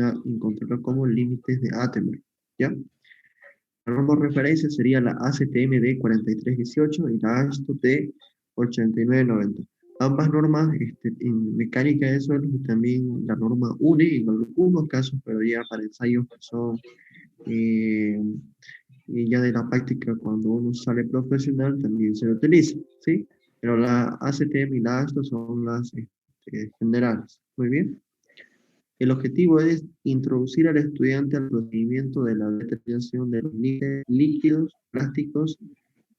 a encontrarlo como límites de Attenberg, ¿ya? La norma de referencia sería la ACTM de 4318 y la ASTO de 8990. Ambas normas en mecánica de suelos y también la norma UNE en algunos casos, pero ya para ensayos que son eh, ya de la práctica cuando uno sale profesional también se utiliza, ¿sí? Pero la ACTM y la ASTO son las generales. Muy bien. El objetivo es introducir al estudiante al procedimiento de la determinación de los líquidos plásticos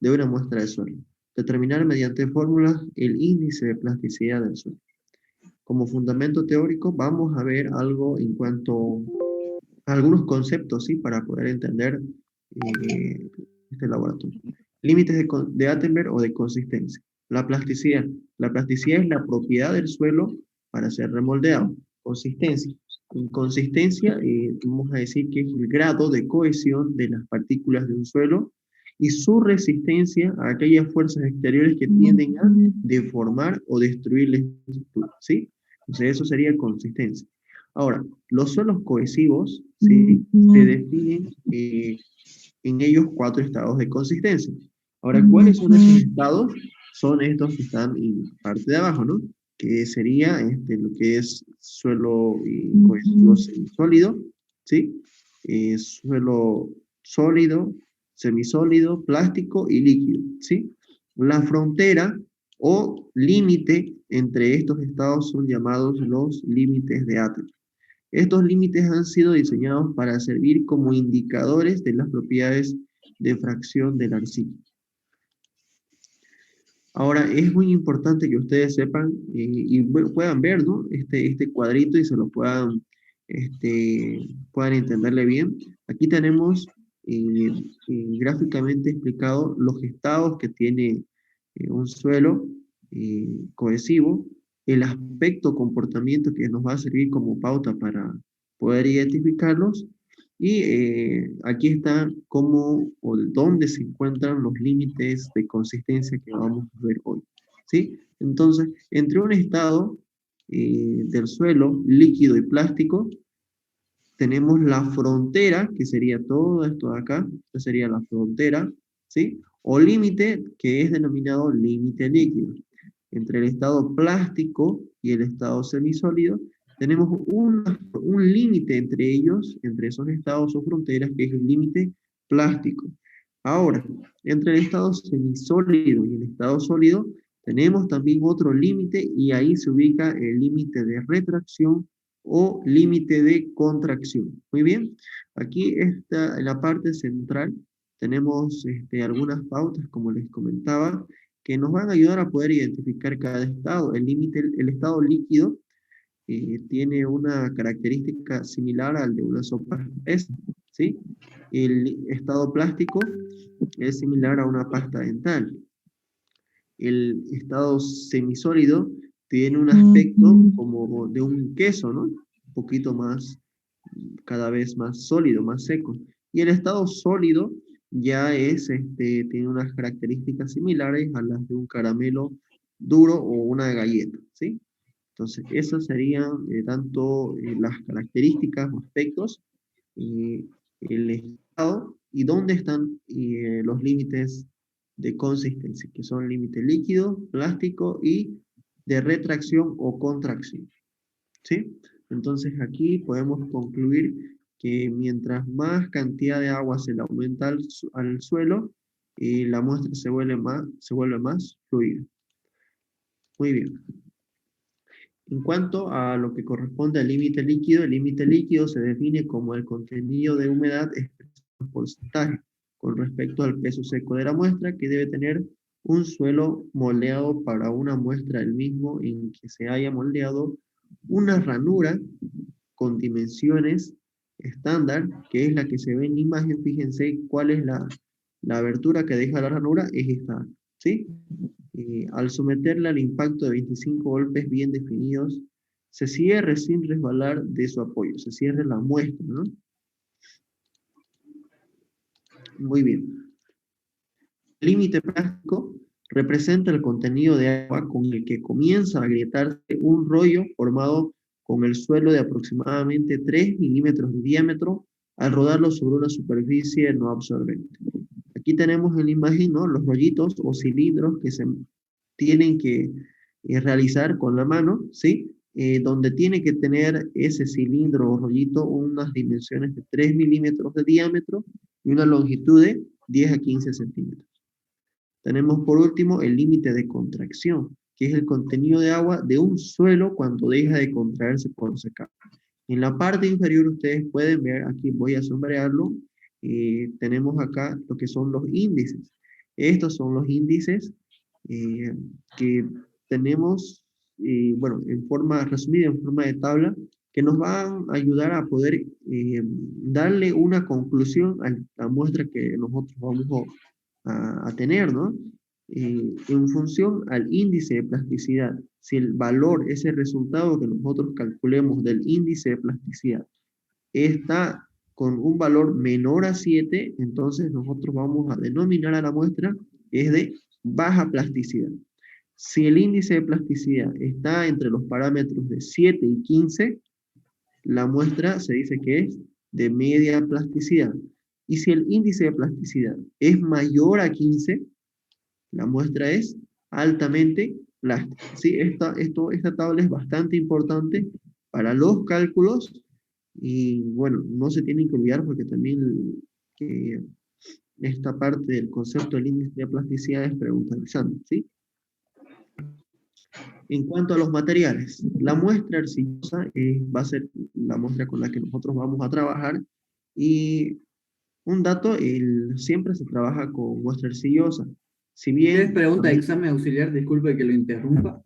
de una muestra de suelo. Determinar mediante fórmulas el índice de plasticidad del suelo. Como fundamento teórico vamos a ver algo en cuanto a algunos conceptos, ¿sí? Para poder entender eh, este laboratorio. Límites de Attenberg o de consistencia. La plasticidad. La plasticidad es la propiedad del suelo para ser remoldeado. Consistencia. En consistencia, vamos a decir que es el grado de cohesión de las partículas de un suelo y su resistencia a aquellas fuerzas exteriores que tienden a deformar o destruir la estructura, ¿sí? Entonces eso sería consistencia. Ahora, los suelos cohesivos, ¿sí? Se definen en ellos 4 estados de consistencia. Ahora, ¿cuáles son esos estados? Son estos que están en la parte de abajo, ¿no? Que sería lo que es suelo cohesivo semisólido, ¿sí? Suelo sólido, semisólido, plástico y líquido, ¿sí? La frontera o límite entre estos estados son llamados los límites de Attenberg. Estos límites han sido diseñados para servir como indicadores de las propiedades de fracción del arcilla. Ahora, es muy importante que ustedes sepan y puedan ver, ¿no? Este cuadrito y se lo puedan entenderle bien. Aquí tenemos gráficamente explicado los estados que tiene un suelo cohesivo, el aspecto comportamiento que nos va a servir como pauta para poder identificarlos y aquí está cómo o dónde se encuentran los límites de consistencia que vamos a ver hoy, ¿sí? Entonces, entre un estado del suelo líquido y plástico, tenemos la frontera, que sería todo esto de acá, que sería la frontera, ¿sí? O límite, que es denominado límite líquido. Entre el estado plástico y el estado semisólido, tenemos un límite entre ellos, entre esos estados o fronteras, que es el límite plástico. Ahora, entre el estado semisólido y el estado sólido, tenemos también otro límite y ahí se ubica el límite de retracción o límite de contracción. Muy bien, aquí está en la parte central tenemos algunas pautas, como les comentaba, que nos van a ayudar a poder identificar cada estado. El estado líquido tiene una característica similar al de una sopa espesa, ¿sí? El estado plástico es similar a una pasta dental. El estado semisólido tiene un aspecto como de un queso, ¿no? Un poquito más, cada vez más sólido, más seco. Y el estado sólido ya tiene unas características similares a las de un caramelo duro o una galleta, ¿sí? Entonces, esas serían tanto las características o aspectos, eh, el estado y dónde están los límites de consistencia, que son límite líquido, plástico y de retracción o contracción, ¿sí? Entonces, aquí podemos concluir que mientras más cantidad de agua se le aumenta al suelo, la muestra se vuelve más fluida. Muy bien. En cuanto a lo que corresponde al límite líquido, el límite líquido se define como el contenido de humedad expresado en porcentaje con respecto al peso seco de la muestra que debe tener un suelo moldeado para una muestra del mismo en que se haya moldeado una ranura con dimensiones estándar, que es la que se ve en la imagen. Fíjense cuál es la abertura que deja la ranura, es esta, ¿sí? Al someterla al impacto de 25 golpes bien definidos, se cierre sin resbalar de su apoyo, se cierre la muestra, ¿no? Muy bien. El límite plástico representa el contenido de agua con el que comienza a agrietarse un rollo formado con el suelo de aproximadamente 3 milímetros de diámetro al rodarlo sobre una superficie no absorbente. Aquí tenemos en la imagen, ¿no?, los rollitos o cilindros que se tienen que realizar con la mano, ¿sí? Donde tiene que tener ese cilindro o rollito unas dimensiones de 3 milímetros de diámetro y una longitud de 10 a 15 centímetros. Tenemos por último el límite de contracción, que es el contenido de agua de un suelo cuando deja de contraerse por secar. En la parte inferior ustedes pueden ver, aquí voy a sombrearlo, tenemos acá lo que son los índices. Estos son los índices eh, que tenemos, bueno, en forma resumida, en forma de tabla, que nos van a ayudar a poder darle una conclusión a la muestra que nosotros vamos a tener, ¿no? En función al índice de plasticidad. Si el valor, ese resultado que nosotros calculemos del índice de plasticidad, está con un valor menor a 7, entonces nosotros vamos a denominar a la muestra es de baja plasticidad. Si el índice de plasticidad está entre los parámetros de 7 y 15, la muestra se dice que es de media plasticidad. Y si el índice de plasticidad es mayor a 15, la muestra es altamente plástica. ¿Sí? Esta tabla es bastante importante para los cálculos y bueno, no se tienen que olvidar porque también que esta parte del concepto del índice de plasticidad es preguntalizante, ¿sí? En cuanto a los materiales, la muestra arcillosa va a ser la muestra con la que nosotros vamos a trabajar y un dato, siempre se trabaja con muestra arcillosa. Si ¿Tienes bien pregunta de también, examen auxiliar? Disculpe que lo interrumpa.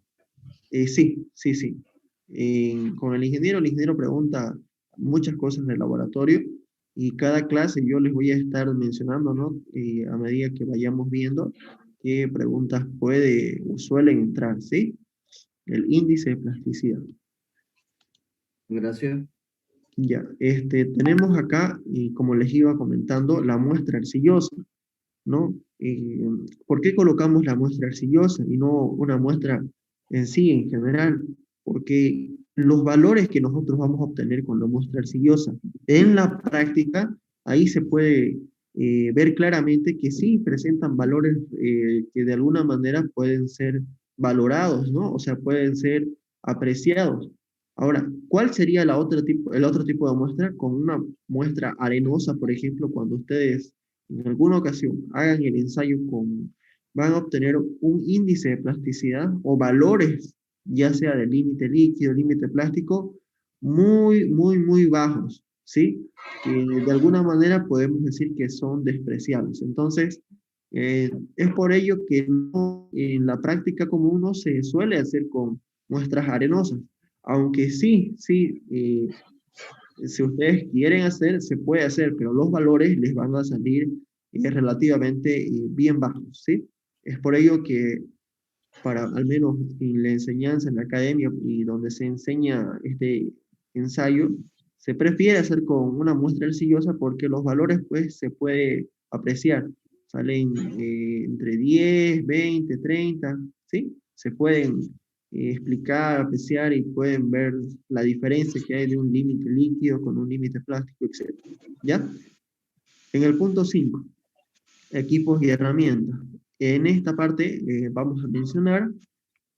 sí, sí, sí. Con el ingeniero pregunta muchas cosas del laboratorio y cada clase yo les voy a estar mencionando, ¿no? A medida que vayamos viendo qué preguntas puede o suelen entrar, ¿sí? El índice de plasticidad. Gracias. Ya, tenemos acá, y como les iba comentando, la muestra arcillosa, ¿no? ¿Por qué colocamos la muestra arcillosa y no una muestra en sí, en general? Porque los valores que nosotros vamos a obtener con la muestra arcillosa en la práctica, ahí se puede ver claramente que sí presentan valores que de alguna manera pueden ser valorados, ¿no? O sea, pueden ser apreciados. Ahora, ¿cuál sería el otro tipo de muestra? Con una muestra arenosa, por ejemplo, cuando ustedes en alguna ocasión hagan el ensayo van a obtener un índice de plasticidad o valores, ya sea de límite líquido, límite plástico, muy, muy, muy bajos, ¿sí? Que de alguna manera podemos decir que son despreciables. Entonces, es por ello que en la práctica común no se suele hacer con muestras arenosas, aunque sí, sí, si ustedes quieren hacer, se puede hacer, pero los valores les van a salir relativamente bien bajos, ¿sí? Es por ello que para, al menos en la enseñanza, en la academia y donde se enseña este ensayo, se prefiere hacer con una muestra arcillosa porque los valores, pues, se puede apreciar. Salen entre 10, 20, 30, ¿sí? Se pueden explicar, apreciar y pueden ver la diferencia que hay de un límite líquido con un límite plástico, etc. ¿Ya? En el punto 5, equipos y herramientas. En esta parte vamos a mencionar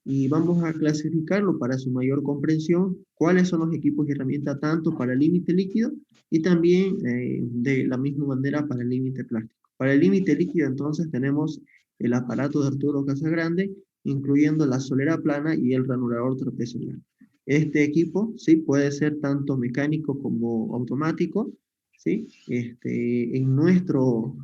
y vamos a clasificarlo para su mayor comprensión, cuáles son los equipos y herramientas tanto para el límite líquido y también de la misma manera para el límite plástico. Para el límite líquido entonces tenemos el aparato de Arturo Casagrande, incluyendo la solera plana y el ranurador trapezoidal. Este equipo, sí, puede ser tanto mecánico como automático, ¿sí? En nuestro,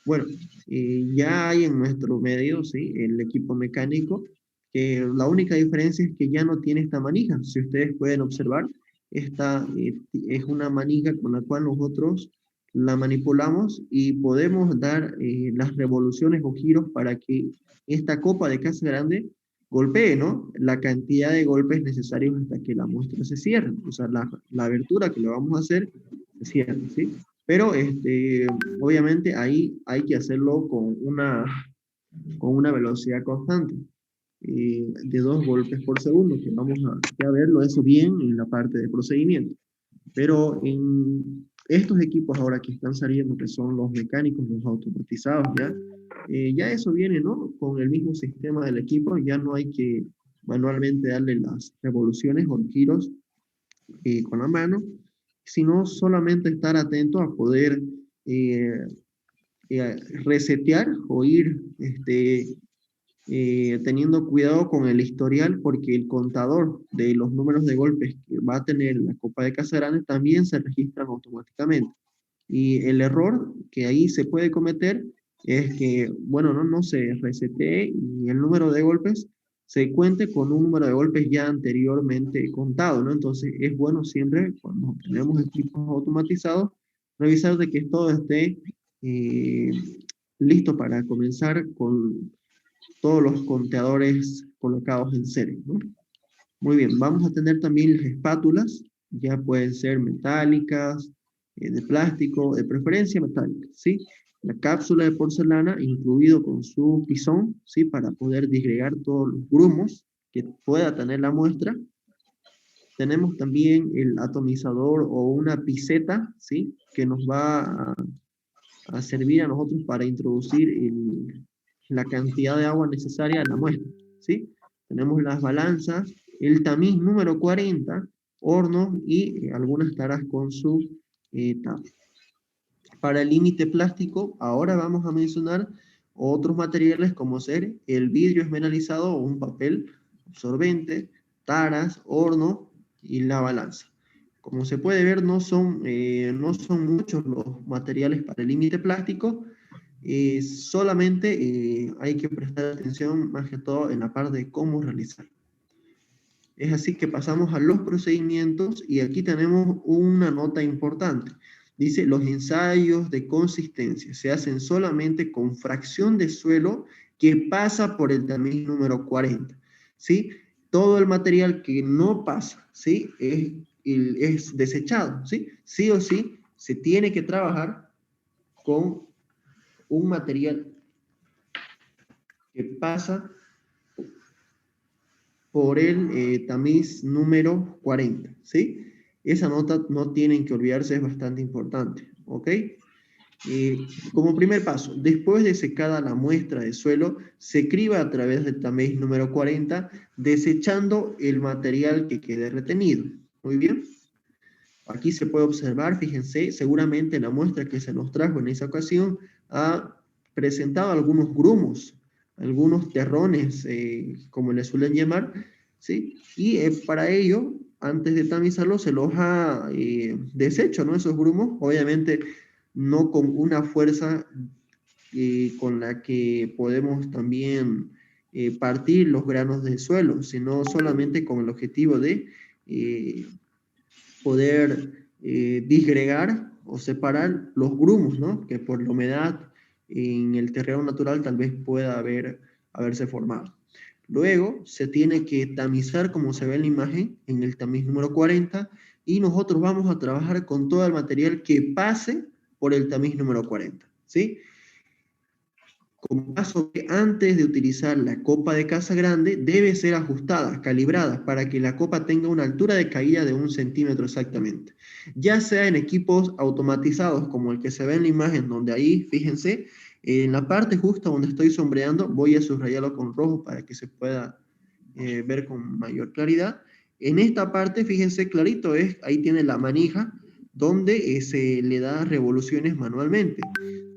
bueno, ya hay en nuestro medio, ¿sí? El equipo mecánico, que la única diferencia es que ya no tiene esta manija. Si ustedes pueden observar, esta es una manija con la cual nosotros la manipulamos y podemos dar las revoluciones o giros para que esta copa de casa grande golpee, ¿no? La cantidad de golpes necesarios hasta que la muestra se cierre. O sea, la abertura que le vamos a hacer se cierre, ¿sí? Pero obviamente ahí hay que hacerlo con una velocidad constante. de 2 golpes por segundo, que vamos a verlo eso bien en la parte de procedimiento. Pero en estos equipos ahora que están saliendo, que son los mecánicos, los automatizados, ya eso viene, ¿no? Con el mismo sistema del equipo, ya no hay que manualmente darle las revoluciones o giros con la mano, sino solamente estar atento a poder eh, resetear o ir teniendo cuidado con el historial, porque el contador de los números de golpes que va a tener la Copa de Casa Grande también se registran automáticamente. Y el error que ahí se puede cometer es que, bueno, no se resetee y el número de golpes se cuente con un número de golpes ya anteriormente contado, ¿no? Entonces es bueno siempre, cuando tenemos equipos automatizados, revisar de que todo esté eh, listo para comenzar con todos los conteadores colocados en serie, ¿no? Muy bien, vamos a tener también las espátulas, ya pueden ser metálicas, de plástico, de preferencia metálicas, ¿sí? La cápsula de porcelana, incluido con su pisón, ¿sí? Para poder disgregar todos los grumos que pueda tener la muestra. Tenemos también el atomizador o una piseta, ¿sí? Que nos va a servir a nosotros para introducir la cantidad de agua necesaria a la muestra, ¿sí? Tenemos las balanzas, el tamiz número 40, hornos y algunas taras con su tapa. Para el límite plástico, ahora vamos a mencionar otros materiales como ser el vidrio esmerilizado o un papel absorbente, taras, horno y la balanza. Como se puede ver, no son muchos los materiales para el límite plástico, solamente hay que prestar atención más que todo en la parte de cómo realizar. Es así que pasamos a los procedimientos y aquí tenemos una nota importante. Dice, los ensayos de consistencia se hacen solamente con fracción de suelo que pasa por el tamiz número 40. ¿Sí? Todo el material que no pasa, ¿sí? Es desechado, ¿sí? Sí o sí se tiene que trabajar con un material que pasa por el tamiz número 40, ¿sí? Esa nota no tienen que olvidarse, es bastante importante, ¿ok? Como primer paso, después de secada la muestra de suelo, se criba a través del tamiz número 40, desechando el material que quede retenido. Muy bien. Aquí se puede observar, fíjense, seguramente la muestra que se nos trajo en esa ocasión ha presentado algunos grumos, algunos terrones, como le suelen llamar, ¿sí? Y para ello, antes de tamizarlo, se los ha deshecho, ¿no? Esos grumos, obviamente no con una fuerza con la que podemos también partir los granos del suelo, sino solamente con el objetivo de poder disgregar o separar los grumos, ¿no? Que por la humedad en el terreno natural tal vez pueda haberse formado. Luego se tiene que tamizar, como se ve en la imagen, en el tamiz número 40, y nosotros vamos a trabajar con todo el material que pase por el tamiz número 40, ¿sí? Como paso que antes de utilizar la copa de casa grande, debe ser ajustada, calibrada, para que la copa tenga una altura de caída de 1 centímetro exactamente. Ya sea en equipos automatizados, como el que se ve en la imagen, donde ahí, fíjense, en la parte justa donde estoy sombreando, voy a subrayarlo con rojo para que se pueda ver con mayor claridad. En esta parte, fíjense clarito, ahí tiene la manija, donde se le da revoluciones manualmente.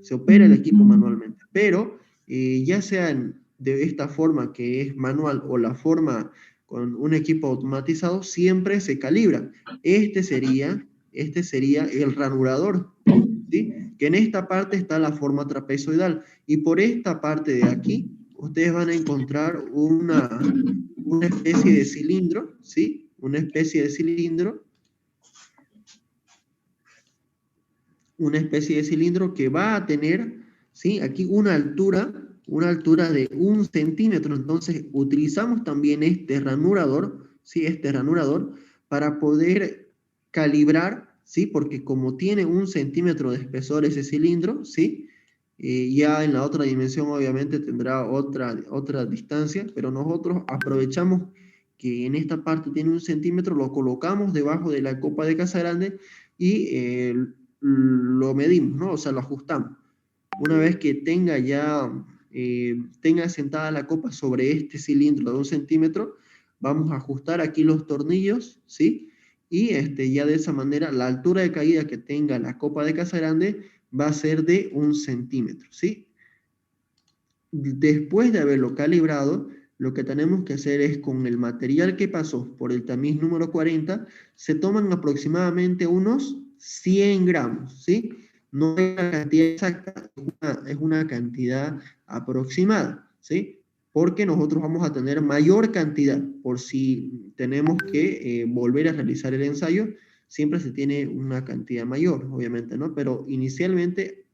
Se opera el equipo manualmente, pero ya sea de esta forma que es manual o la forma con un equipo automatizado, siempre se calibra. Este sería el ranurador, ¿sí? Que en esta parte está la forma trapezoidal, y por esta parte de aquí, ustedes van a encontrar una especie de cilindro, ¿sí? Una especie de cilindro que va a tener, ¿sí? Aquí una altura de 1 centímetro. Entonces, utilizamos también este ranurador, ¿sí? Este ranurador para poder calibrar, ¿sí? Porque como tiene 1 centímetro de espesor ese cilindro, ¿sí? Ya en la otra dimensión obviamente tendrá otra distancia, pero nosotros aprovechamos que en esta parte tiene 1 centímetro, lo colocamos debajo de la copa de Casagrande y lo medimos, ¿no? O sea, lo ajustamos. Una vez que tenga ya, tenga sentada la copa sobre este cilindro de 1 centímetro, vamos a ajustar aquí los tornillos, ¿sí? Y ya de esa manera la altura de caída que tenga la copa de Casagrande va a ser de 1 centímetro, ¿sí? Después de haberlo calibrado, lo que tenemos que hacer es con el material que pasó por el tamiz número 40, se toman aproximadamente unos 100 gramos, ¿sí? No es una cantidad exacta, es una cantidad aproximada, ¿sí? Porque nosotros vamos a tener mayor cantidad, por si tenemos que volver a realizar el ensayo, siempre se tiene una cantidad mayor, obviamente, ¿no? Pero inicialmente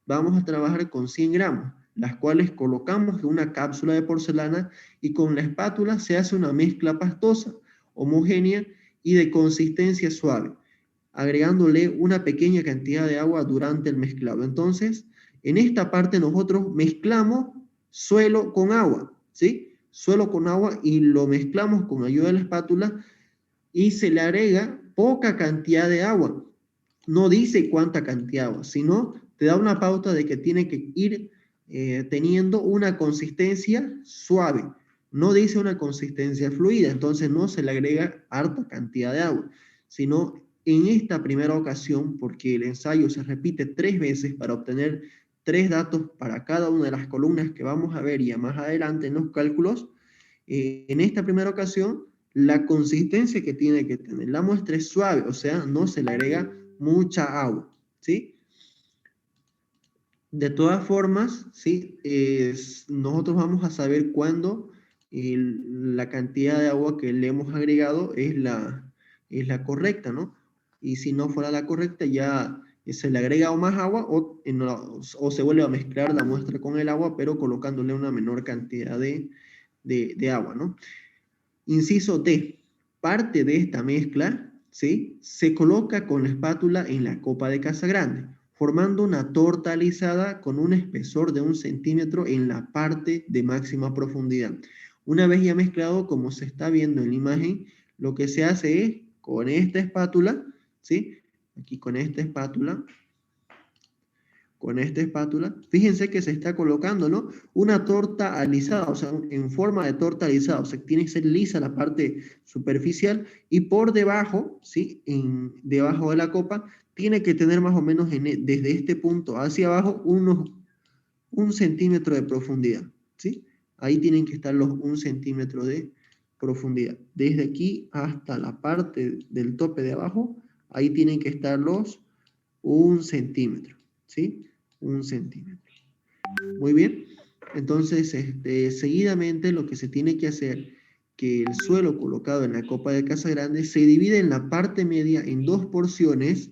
vamos a trabajar con 100 gramos, las cuales colocamos en una cápsula de porcelana y con la espátula se hace una mezcla pastosa, homogénea y de consistencia suave, agregándole una pequeña cantidad de agua durante el mezclado. Entonces, en esta parte nosotros mezclamos suelo con agua, ¿sí? Suelo con agua y lo mezclamos con ayuda de la espátula y se le agrega poca cantidad de agua. No dice cuánta cantidad de agua, sino te da una pauta de que tiene que ir teniendo una consistencia suave. No dice una consistencia fluida, entonces no se le agrega harta cantidad de agua, sino en esta primera ocasión, porque el ensayo se repite 3 veces para obtener 3 datos para cada una de las columnas que vamos a ver ya más adelante en los cálculos. En esta primera ocasión, la consistencia que tiene que tener la muestra es suave, o sea, no se le agrega mucha agua, ¿sí? De todas formas, ¿sí? Nosotros vamos a saber cuándo la cantidad de agua que le hemos agregado es la correcta, ¿no? Y si no fuera la correcta, ya se le agrega más agua o se vuelve a mezclar la muestra con el agua, pero colocándole una menor cantidad de agua, ¿no? Inciso D. Parte de esta mezcla, ¿sí? Se coloca con la espátula en la copa de Casagrande, formando una torta alisada con un espesor de 1 centímetro en la parte de máxima profundidad. Una vez ya mezclado, como se está viendo en la imagen, lo que se hace es, con esta espátula, ¿sí? Aquí con esta espátula, fíjense que se está colocando, ¿no? Una torta alisada, o sea, en forma de torta alisada, o sea, tiene que ser lisa la parte superficial y por debajo, ¿sí? Debajo de la copa, tiene que tener más o menos desde este punto hacia abajo 1 centímetro de profundidad, ¿sí? Ahí tienen que estar los 1 centímetro de profundidad. Desde aquí hasta la parte del tope de abajo, ahí tienen que estar los 1 centímetro, ¿sí? 1 centímetro. Muy bien. Entonces, seguidamente lo que se tiene que hacer, que el suelo colocado en la copa de Casagrande se divide en la parte media en 2 porciones,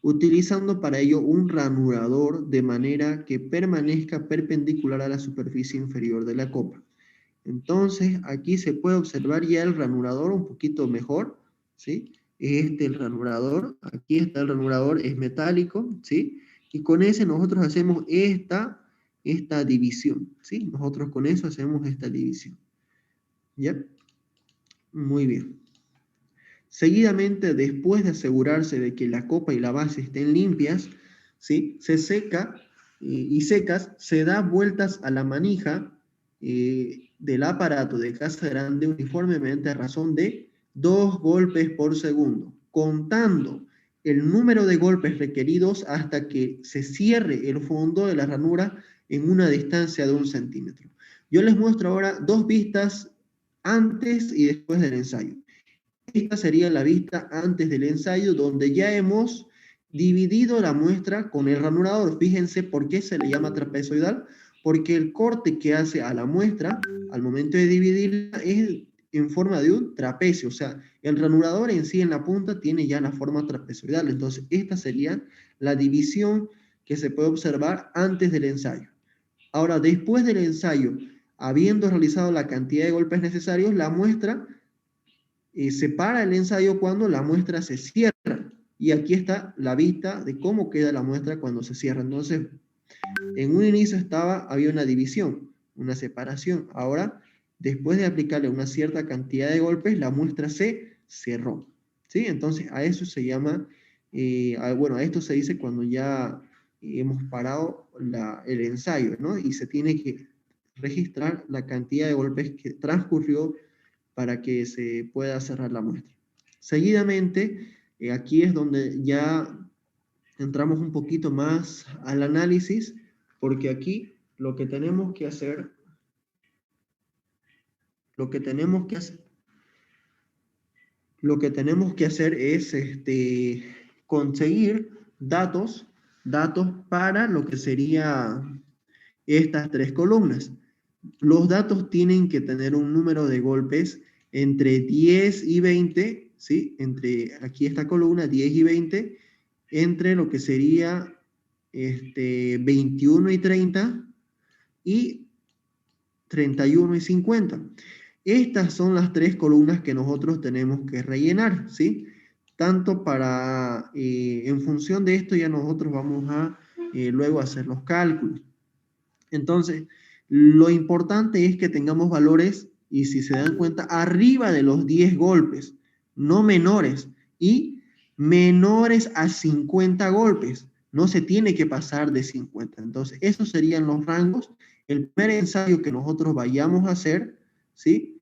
utilizando para ello un ranurador de manera que permanezca perpendicular a la superficie inferior de la copa. Entonces, aquí se puede observar ya el ranurador un poquito mejor, ¿sí? El ranurador, aquí está el ranurador, es metálico, ¿sí? Y con ese nosotros hacemos esta división, ¿sí? Nosotros con eso hacemos esta división, ¿ya? Muy bien. Seguidamente, después de asegurarse de que la copa y la base estén limpias, ¿sí? Se seca y secas, se da vueltas a la manija del aparato de Casagrande uniformemente a razón de 2 golpes por segundo, contando el número de golpes requeridos hasta que se cierre el fondo de la ranura en una distancia de 1 centímetro. Yo les muestro ahora 2 vistas antes y después del ensayo. Esta sería la vista antes del ensayo, donde ya hemos dividido la muestra con el ranurador. Fíjense por qué se le llama trapezoidal, porque el corte que hace a la muestra al momento de dividirla es en forma de un trapecio, o sea, el ranurador en sí en la punta tiene ya la forma trapezoidal. Entonces, esta sería la división que se puede observar antes del ensayo. Ahora, después del ensayo, habiendo realizado la cantidad de golpes necesarios, la muestra se para el ensayo cuando la muestra se cierra. Y aquí está la vista de cómo queda la muestra cuando se cierra. Entonces, En un inicio había una división, una separación. Ahora, después de aplicarle una cierta cantidad de golpes, la muestra se cerró. ¿Sí? Entonces, a eso se llama, bueno, a esto se dice cuando ya hemos parado el ensayo, ¿no? Y se tiene que registrar la cantidad de golpes que transcurrió para que se pueda cerrar la muestra. Seguidamente, aquí es donde ya entramos un poquito más al análisis, porque aquí lo que tenemos que hacer, lo que tenemos que hacer, lo que tenemos que hacer es conseguir datos para lo que sería estas tres columnas. Los datos tienen que tener un número de golpes entre 10 y 20, ¿sí? Entre aquí esta columna, 10 y 20, entre lo que sería 21 y 30 y 31 y 50. Estas son las tres columnas que nosotros tenemos que rellenar, ¿sí? Tanto para, en función de esto ya nosotros vamos a luego hacer los cálculos. Entonces, lo importante es que tengamos valores, y si se dan cuenta, arriba de los 10 golpes, no menores, y menores a 50 golpes. No se tiene que pasar de 50. Entonces, esos serían los rangos. El primer ensayo que nosotros vayamos a hacer, ¿sí?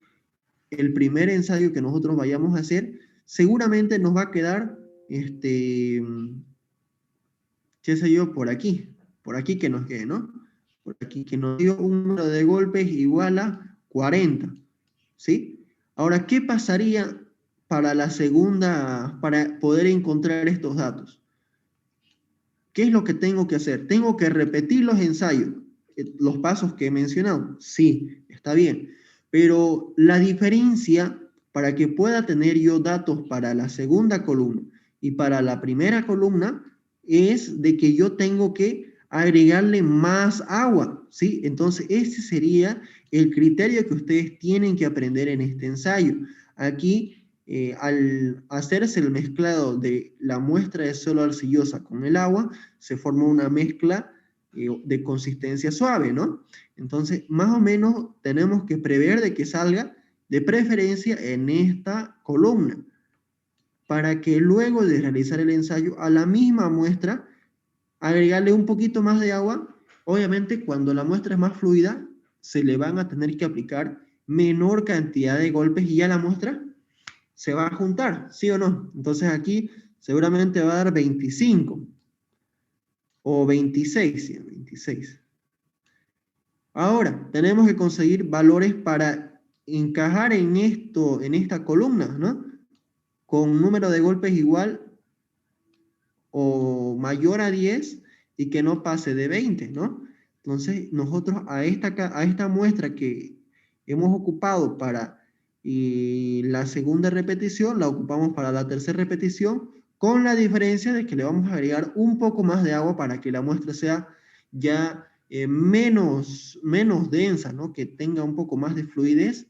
El primer ensayo que nosotros vayamos a hacer, seguramente nos va a quedar, qué sé yo, por aquí que nos quede, ¿no? Por aquí que nos dio un número de golpes igual a 40, ¿sí? Ahora, ¿qué pasaría para la segunda, para poder encontrar estos datos? ¿Qué es lo que tengo que hacer? ¿Tengo que repetir los ensayos, los pasos que he mencionado? Sí, está bien. Pero la diferencia para que pueda tener yo datos para la segunda columna y para la primera columna es de que yo tengo que agregarle más agua, ¿sí? Entonces, ese sería el criterio que ustedes tienen que aprender en este ensayo. Aquí al hacerse el mezclado de la muestra de suelo arcillosa con el agua, se forma una mezcla de consistencia suave, ¿no? Entonces, más o menos tenemos que prever de que salga de preferencia en esta columna, para que luego de realizar el ensayo a la misma muestra, agregarle un poquito más de agua. Obviamente, cuando la muestra es más fluida, se le van a tener que aplicar menor cantidad de golpes y ya la muestra se va a juntar, ¿sí o no? Entonces aquí seguramente va a dar 25 o 26, ¿sí? 26. Ahora, tenemos que conseguir valores para encajar en esto, en esta columna, ¿no? Con número de golpes igual o mayor a 10 y que no pase de 20, ¿no? Entonces, nosotros a esta muestra que hemos ocupado para la segunda repetición, la ocupamos para la tercera repetición, con la diferencia de que le vamos a agregar un poco más de agua para que la muestra sea ya menos densa, ¿no? Que tenga un poco más de fluidez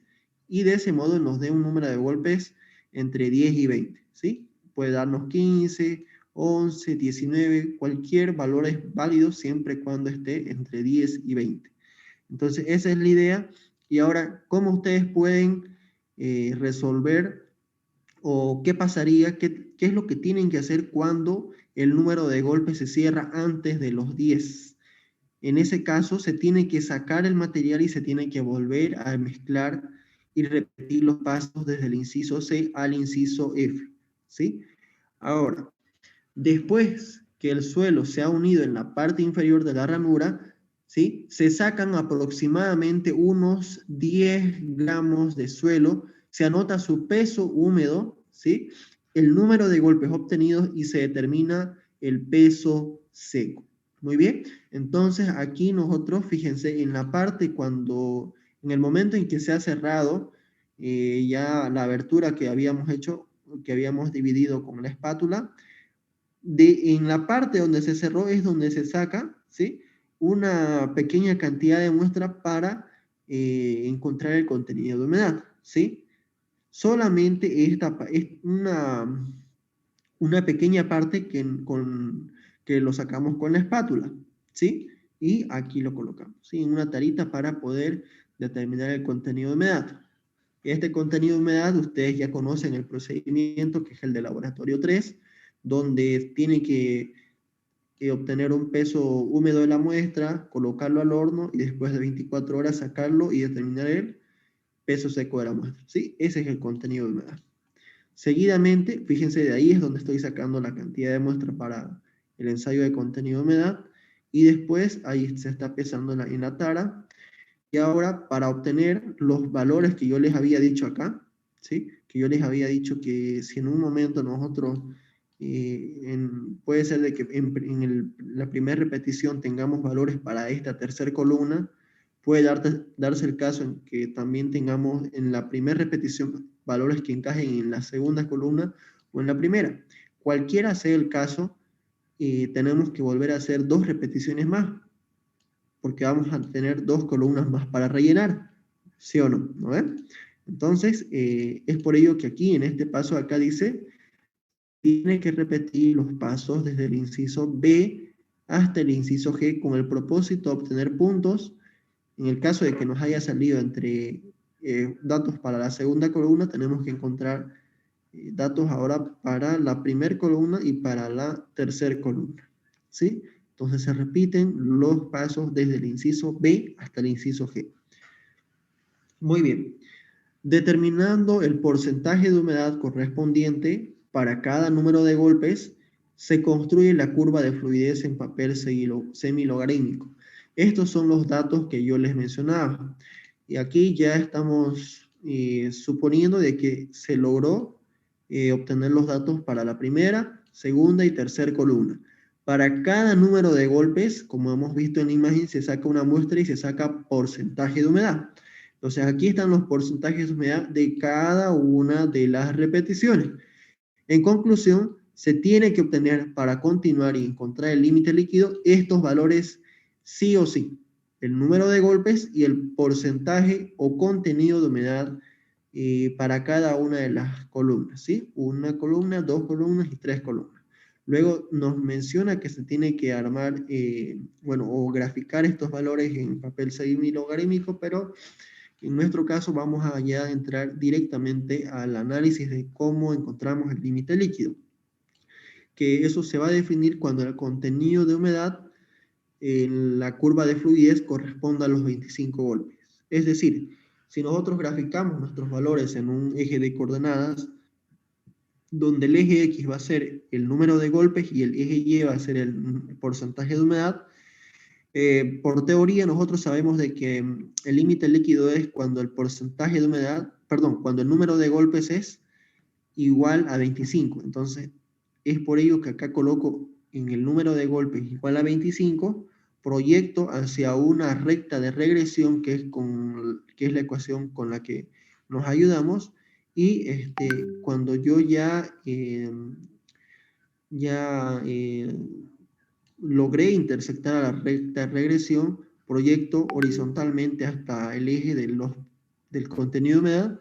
y de ese modo nos dé un número de golpes entre 10 y 20, ¿sí? Puede darnos 15, 11, 19, cualquier valor es válido siempre y cuando esté entre 10 y 20. Entonces, esa es la idea. Y ahora, ¿cómo ustedes pueden resolver o qué pasaría, qué es lo que tienen que hacer cuando el número de golpes se cierra antes de los 10? En ese caso, se tiene que sacar el material y se tiene que volver a mezclar y repetir los pasos desde el inciso C al inciso F, ¿sí? Ahora, después que el suelo se ha unido en la parte inferior de la ranura, ¿sí? Se sacan aproximadamente unos 10 gramos de suelo, se anota su peso húmedo, ¿sí? El número de golpes obtenidos y se determina el peso seco. Muy bien, entonces aquí nosotros, fíjense, en la parte en el momento en que se ha cerrado ya la abertura que habíamos hecho, que habíamos dividido con la espátula, en la parte donde se cerró es donde se saca, ¿sí? Una pequeña cantidad de muestra para encontrar el contenido de humedad, ¿sí? Solamente esta es una pequeña parte que lo sacamos con la espátula, ¿sí? y aquí lo colocamos, ¿sí? En una tarita para poder determinar el contenido de humedad. Este contenido de humedad, ustedes ya conocen el procedimiento, que es el de laboratorio 3, donde tienen que obtener un peso húmedo de la muestra, colocarlo al horno y después de 24 horas sacarlo y determinar el peso seco de la muestra, ¿sí? Ese es el contenido de humedad. Seguidamente, fíjense, de ahí es donde estoy sacando la cantidad de muestra para el ensayo de contenido de humedad, y después ahí se está pesando en la tara. Y ahora, para obtener los valores que yo les había dicho acá, ¿sí? Que yo les había dicho que si en un momento nosotros, puede ser de que la primera repetición tengamos valores para esta tercera columna, puede darse el caso en que también tengamos en la primera repetición valores que encajen en la segunda columna o en la primera. Cualquiera sea el caso, tenemos que volver a hacer 2 repeticiones más, porque vamos a tener 2 columnas más para rellenar, ¿sí o no? ¿No ven? Entonces, es por ello que aquí, en este paso acá dice, tiene que repetir los pasos desde el inciso B hasta el inciso G con el propósito de obtener puntos. En el caso de que nos haya salido entre datos para la segunda columna, tenemos que encontrar datos ahora para la primera columna y para la tercera columna, ¿sí? Entonces se repiten los pasos desde el inciso B hasta el inciso G. Muy bien. Determinando el porcentaje de humedad correspondiente para cada número de golpes, se construye la curva de fluidez en papel semilogarítmico. Estos son los datos que yo les mencionaba. Y aquí ya estamos suponiendo de que se logró obtener los datos para la primera, segunda y tercera columna. Para cada número de golpes, como hemos visto en la imagen, se saca una muestra y se saca porcentaje de humedad. Entonces aquí están los porcentajes de humedad de cada una de las repeticiones. En conclusión, se tiene que obtener para continuar y encontrar el límite líquido estos valores sí o sí. El número de golpes y el porcentaje o contenido de humedad para cada una de las columnas, ¿sí? Una columna, 2 columnas y 3 columnas. Luego nos menciona que se tiene que armar, bueno, o graficar estos valores en papel semilogarítmico, pero en nuestro caso vamos a ya entrar directamente al análisis de cómo encontramos el límite líquido, que eso se va a definir cuando el contenido de humedad en la curva de fluidez corresponda a los 25 golpes. Es decir, si nosotros graficamos nuestros valores en un eje de coordenadas, donde el eje X va a ser el número de golpes y el eje Y va a ser el porcentaje de humedad, por teoría nosotros sabemos de que el límite líquido es cuando el porcentaje de humedad, perdón, cuando el número de golpes es igual a 25. Entonces, es por ello que acá coloco en el número de golpes igual a 25, proyecto hacia una recta de regresión que es la ecuación con la que nos ayudamos, y cuando yo ya logré intersectar a la recta de regresión, proyecto horizontalmente hasta el eje del contenido de humedad,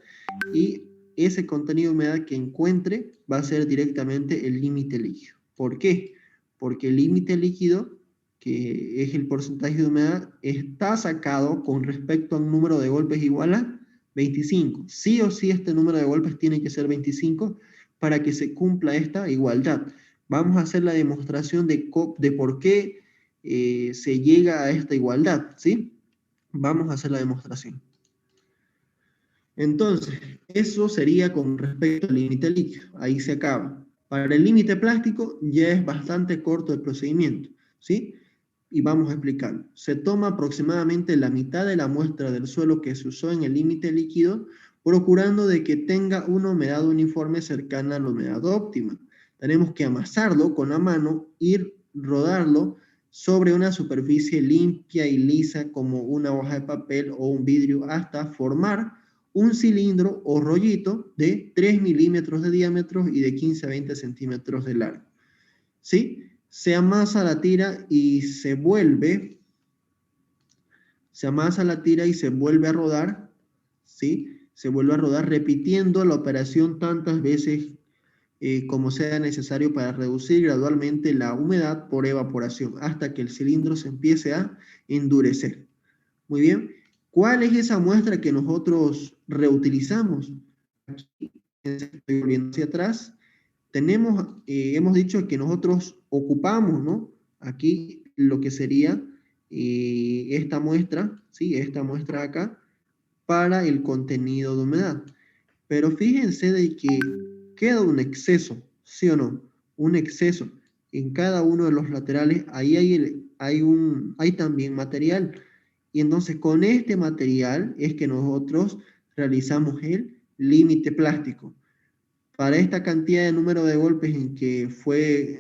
y ese contenido de humedad que encuentre va a ser directamente el límite líquido. ¿Por qué? Porque el límite líquido, que es el porcentaje de humedad, está sacado con respecto a un número de golpes igual a 25. Sí o sí este número de golpes tiene que ser 25 para que se cumpla esta igualdad. Vamos a hacer la demostración de por qué se llega a esta igualdad, ¿sí? Vamos a hacer la demostración. Entonces, eso sería con respecto al límite líquido. Ahí se acaba. Para el límite plástico ya es bastante corto el procedimiento, ¿sí? Y vamos a explicarlo. Se toma aproximadamente la mitad de la muestra del suelo que se usó en el límite líquido, procurando de que tenga una humedad uniforme cercana a la humedad óptima. Tenemos que amasarlo con la mano y rodarlo sobre una superficie limpia y lisa como una hoja de papel o un vidrio hasta formar un cilindro o rollito de 3 milímetros de diámetro y de 15 a 20 centímetros de largo. ¿Sí? Se amasa la tira y se amasa la tira y se vuelve a rodar, ¿sí? Se vuelve a rodar repitiendo la operación tantas veces como sea necesario para reducir gradualmente la humedad por evaporación hasta que el cilindro se empiece a endurecer. Muy bien. ¿Cuál es esa muestra que nosotros reutilizamos? Aquí, estoy volviendo hacia atrás. Hemos dicho que nosotros ocupamos, ¿no? Aquí lo que sería esta muestra, ¿sí? Esta muestra acá, para el contenido de humedad. Pero fíjense de que queda un exceso, ¿sí o no? Un exceso. En cada uno de los laterales, ahí hay también material. Y entonces con este material es que nosotros realizamos el límite plástico. Para esta cantidad de número de golpes en que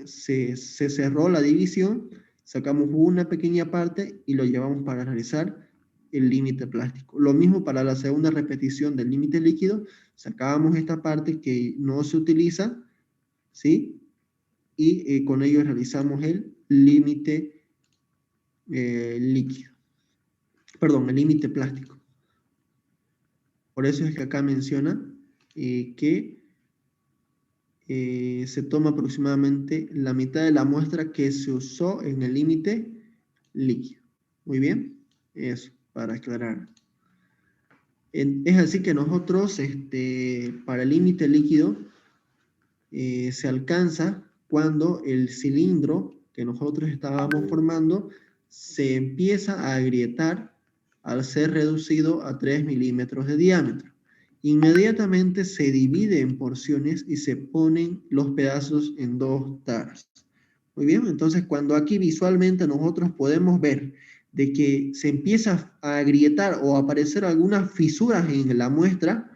se cerró la división, sacamos una pequeña parte y lo llevamos para realizar el límite plástico. Lo mismo para la segunda repetición del límite líquido, sacábamos esta parte que no se utiliza, ¿sí? Y con ello realizamos el límite líquido. Perdón, el límite plástico. Por eso es que acá menciona que se toma aproximadamente la mitad de la muestra que se usó en el límite líquido. Muy bien, eso, para aclarar. Es así que nosotros, para el límite líquido, se alcanza cuando el cilindro que nosotros estábamos formando se empieza a agrietar al ser reducido a 3 milímetros de diámetro. Inmediatamente se divide en porciones y se ponen los pedazos en 2 taras. Muy bien, entonces cuando aquí visualmente nosotros podemos ver de que se empieza a agrietar o a aparecer algunas fisuras en la muestra,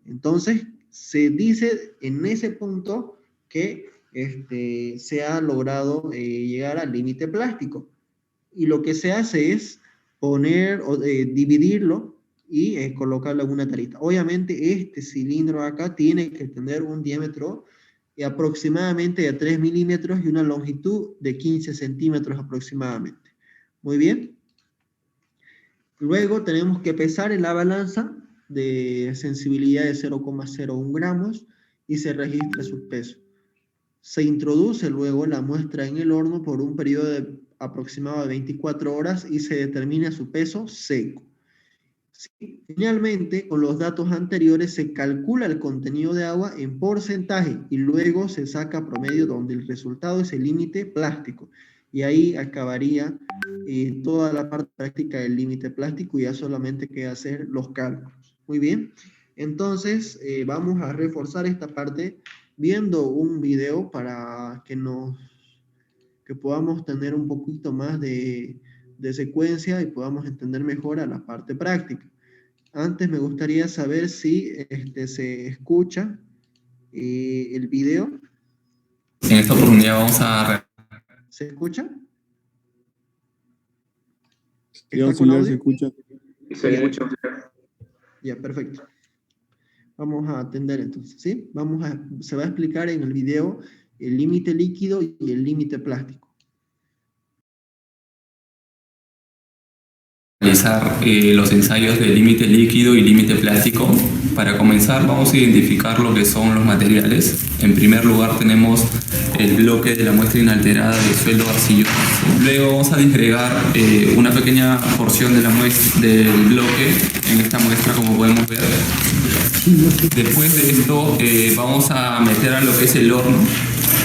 entonces se dice en ese punto que se ha logrado llegar al límite plástico. Y lo que se hace es poner o dividirlo y colocarlo en una tarita. Obviamente este cilindro acá tiene que tener un diámetro aproximadamente de 3 milímetros y una longitud de 15 centímetros aproximadamente. Muy bien. Luego tenemos que pesar en la balanza de sensibilidad de 0,01 gramos y se registra su peso. Se introduce luego la muestra en el horno por un periodo aproximado de 24 horas y se determina su peso seco. Sí, finalmente, con los datos anteriores se calcula el contenido de agua en porcentaje y luego se saca promedio donde el resultado es el límite plástico. Y ahí acabaría toda la parte práctica del límite plástico y ya solamente queda hacer los cálculos. Muy bien, entonces vamos a reforzar esta parte viendo un video para que podamos tener un poquito más de secuencia y podamos entender mejor a la parte práctica. Antes me gustaría saber si se escucha el video. En esta oportunidad vamos a... ¿Se escucha? Ya, auxiliar, se escucha. Se escucha. Ya, perfecto. Vamos a atender entonces, ¿sí? Se va a explicar en el video el límite líquido y el límite plástico. Realizar los ensayos de límite líquido y límite plástico. Para comenzar vamos a identificar lo que son los materiales. En primer lugar tenemos el bloque de la muestra inalterada de suelo arcilloso. Luego vamos a disgregar una pequeña porción de del bloque en esta muestra, como podemos ver. Después de esto vamos a meter a lo que es el horno.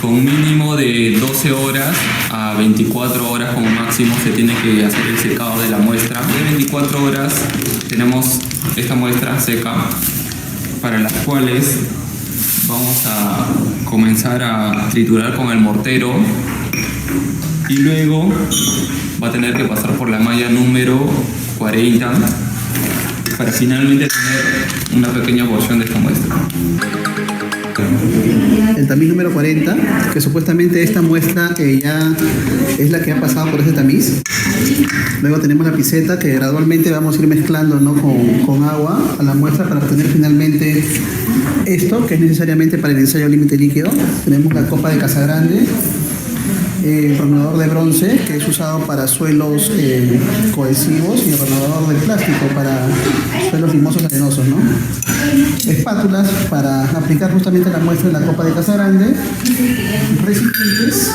Con un mínimo de 12 horas a 24 horas como máximo se tiene que hacer el secado de la muestra. De 24 horas tenemos esta muestra seca, para las cuales vamos a comenzar a triturar con el mortero y luego va a tener que pasar por la malla número 40 para finalmente tener una pequeña porción de esta muestra. El tamiz número 40, que supuestamente esta muestra ya es la que ha pasado por este tamiz. Luego tenemos la piseta que gradualmente vamos a ir mezclando, ¿no?, con agua a la muestra para obtener finalmente esto, que es necesariamente para el ensayo límite líquido. Tenemos la copa de Casagrande, el renovador de bronce, que es usado para suelos cohesivos, y el renovador de plástico para suelos limosos arenosos, ¿no? Espátulas para aplicar justamente la muestra en la copa de casa grande, recipientes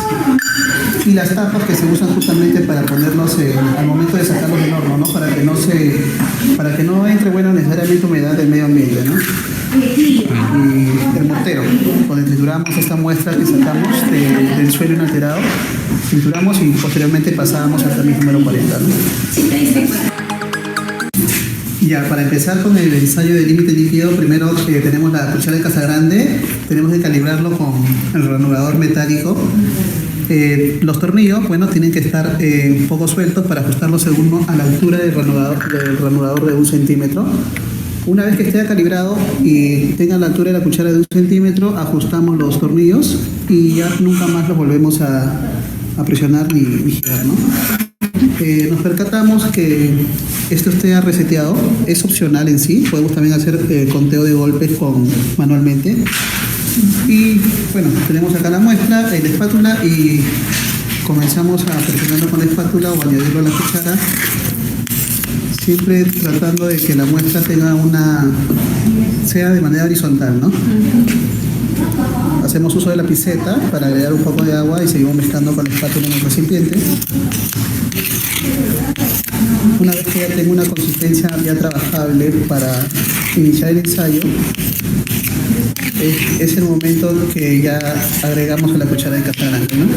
y las tapas que se usan justamente para ponerlos al momento de sacarlos del horno, ¿no? Para que no entre, bueno, necesariamente humedad del medio ambiente, ¿no? Y el mortero, donde trituramos esta muestra que sacamos del suelo inalterado, trituramos y posteriormente pasábamos al tamiz número 40, ¿no? Ya, para empezar con el ensayo de límite líquido, primero tenemos la cuchara de casa grande, tenemos que calibrarlo con el ranurador metálico. Los tornillos, bueno, tienen que estar un poco sueltos para ajustarlos según a la altura del ranurador de 1 centímetro. Una vez que esté calibrado y tenga la altura de la cuchara de 1 centímetro, ajustamos los tornillos y ya nunca más los volvemos a presionar ni girar, ¿no? Nos percatamos que esto esté reseteado, es opcional en sí, podemos también hacer conteo de golpes manualmente. Y bueno, tenemos acá la muestra, la espátula, y comenzamos a presionarlo con la espátula o añadirlo a la cuchara, siempre tratando de que la muestra sea de manera horizontal, ¿no? Hacemos uso de la piseta para agregar un poco de agua y seguimos mezclando con la espátula en el recipiente. Una vez que ya tengo una consistencia ya trabajable para iniciar el ensayo, es el momento que ya agregamos a la cuchara de casa grande, ¿no?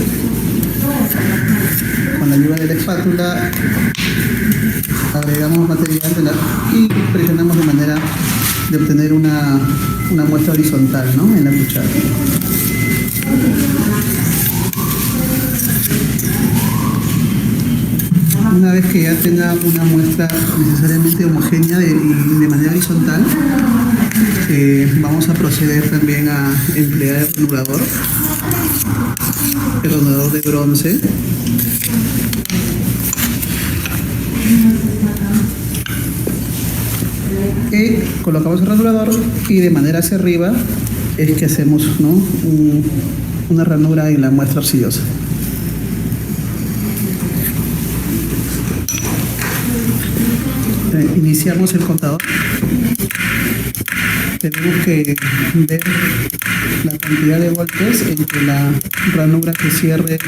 Con la ayuda de la espátula agregamos material y presionamos de manera de obtener una muestra horizontal, ¿no? En la cuchara. Una vez que ya tenga una muestra necesariamente homogénea y de manera horizontal, vamos a proceder también a emplear el ranurador de bronce. Colocamos el ranurador y de manera hacia arriba es que hacemos, ¿no? Una ranura en la muestra arcillosa. Iniciamos el contador. Tenemos que ver la cantidad de golpes entre la ranura que cierre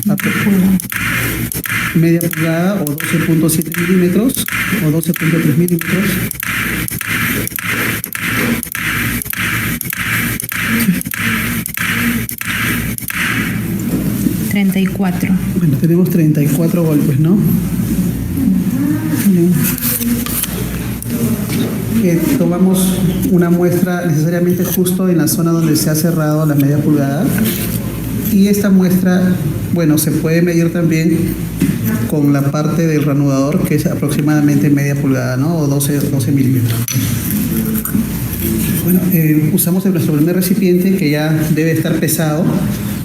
a media pulgada o 12.7 milímetros o 12.3 milímetros. Bueno, tenemos 34 golpes, ¿no? Tomamos una muestra necesariamente justo en la zona donde se ha cerrado la media pulgada, y esta muestra, bueno, se puede medir también con la parte del ranudador, que es aproximadamente media pulgada, ¿no? O 12 milímetros. Bueno, usamos nuestro primer recipiente, que ya debe estar pesado.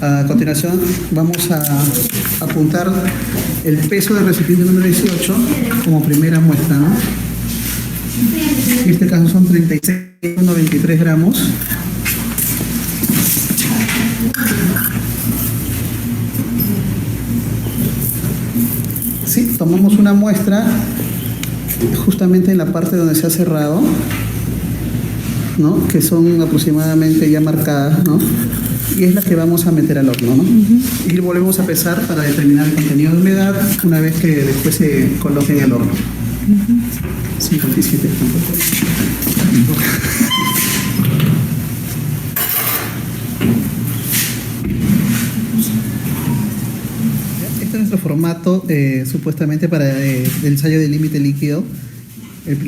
A continuación vamos a apuntar el peso del recipiente número 18 como primera muestra, ¿no? En este caso son 36,93 gramos. Sí, tomamos una muestra justamente en la parte donde se ha cerrado, ¿no? Que son aproximadamente ya marcadas, ¿no? Y es la que vamos a meter al horno, ¿no? Y volvemos a pesar para determinar el contenido de humedad una vez que después se coloque en el horno. 57. Este es nuestro formato supuestamente para el ensayo de límite líquido.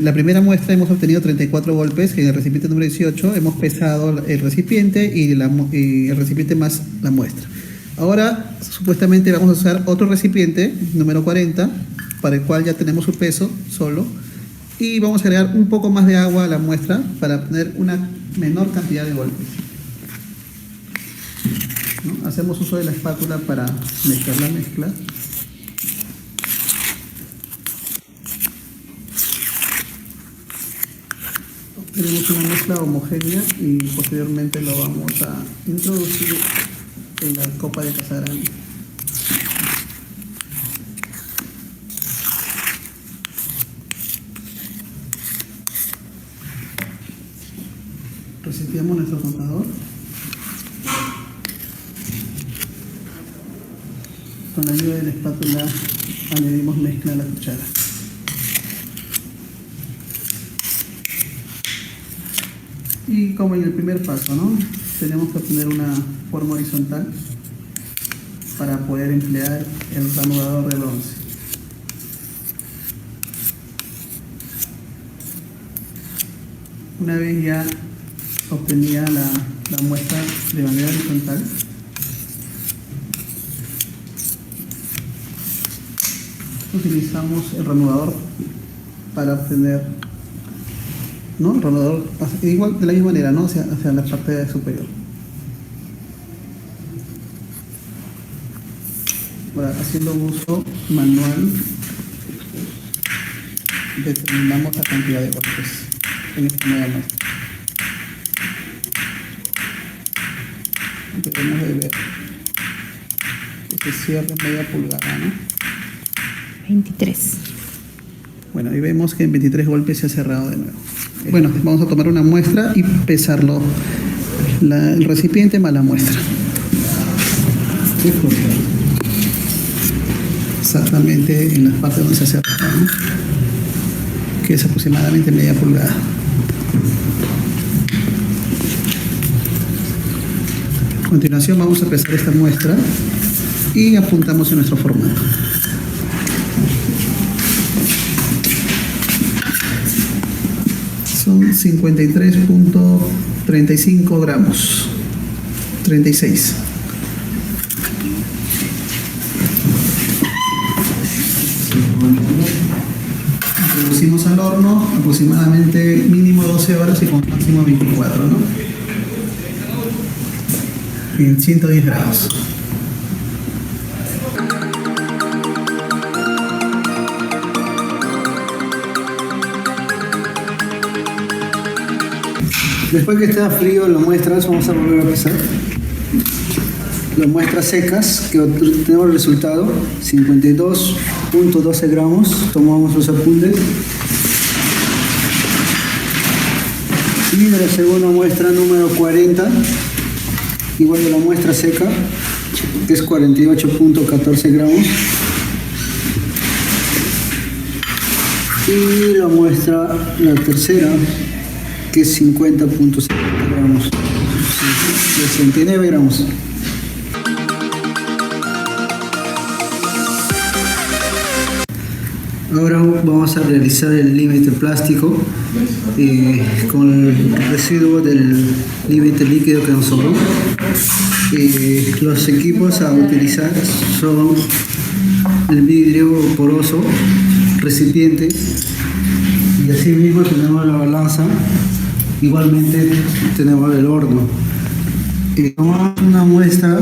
La primera muestra hemos obtenido 34 golpes en el recipiente número 18, hemos pesado el recipiente y el recipiente más la muestra. Ahora supuestamente vamos a usar otro recipiente, número 40, para el cual ya tenemos su peso solo, y vamos a agregar un poco más de agua a la muestra para obtener una menor cantidad de golpes, ¿no? Hacemos uso de la espátula para mezclar la mezcla. Tenemos una mezcla homogénea y posteriormente lo vamos a introducir en la copa de casa grande. limpiamos nuestro contador. Con la ayuda de la espátula añadimos mezcla a la cuchara. Y como en el primer paso, ¿no? Tenemos que poner una forma horizontal para poder emplear el reanudador de bronce. Una vez ya obtenida la muestra de manera horizontal, utilizamos el reanudador para obtener, ¿no? El reanudador igual de la misma manera, ¿no? Hacia la parte superior. Ahora, haciendo uso manual, determinamos la cantidad de golpes en esta nueva muestra. Debemos de ver que se cierre media pulgada, ¿no? 23. Bueno, ahí vemos que en 23 golpes se ha cerrado de nuevo. Bueno, vamos a tomar una muestra y pesarlo, el recipiente más la muestra. Exactamente en las partes donde se ha cerrado, ¿no? Que es aproximadamente media pulgada. A continuación vamos a pesar esta muestra y apuntamos en nuestro formato. Son 53.35 gramos. 36. Introducimos al horno aproximadamente mínimo 12 horas y con máximo 24, ¿no? En 110 grados. Después que está frío las muestras, vamos a volver a pesar. Las muestras secas, que tenemos el resultado, 52.12 gramos. Tomamos los apuntes. Y de la segunda muestra, número 40, igual de la muestra seca, que es 48.14 gramos. Y la muestra, la tercera, que es 50.70 gramos. 69 gramos. Ahora vamos a realizar el límite plástico con el residuo del límite líquido que nos sobró. Los equipos a utilizar son el vidrio poroso, recipiente, y así mismo tenemos la balanza. Igualmente tenemos el horno. Tomamos una muestra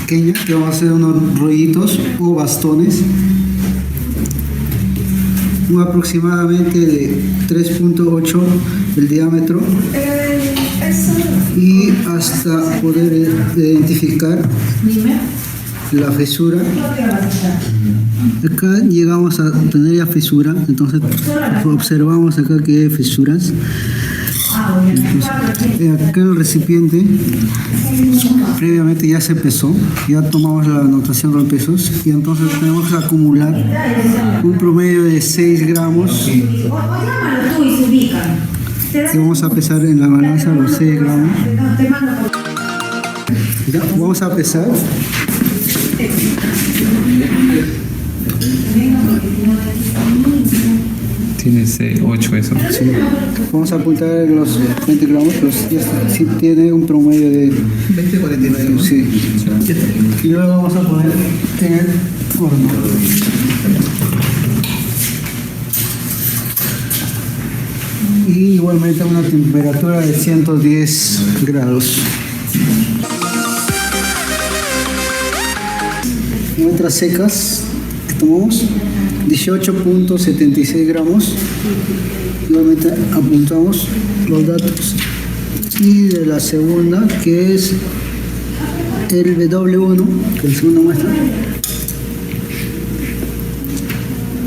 pequeña que vamos a hacer unos rollitos o bastones, aproximadamente de 3.8 el diámetro, y hasta poder identificar la fisura. Acá llegamos a tener ya fisura, entonces observamos acá que hay fisuras. Entonces, acá en el recipiente previamente ya se pesó, ya tomamos la anotación de los pesos, y entonces tenemos que acumular un promedio de 6 gramos y vamos a pesar en la balanza los 6 gramos. Ya, vamos a pesar. Tiene 8 eso. Sí. Vamos a apuntar los 20 gramos, pero sí tiene un promedio de 20,49. Sí. Y luego vamos a poner en el horno. Y igualmente a una temperatura de 110 grados. Muestras secas que tomamos, 18.76 gramos. Igualmente apuntamos los datos. Y de la segunda, que es el W1, que es la segunda muestra,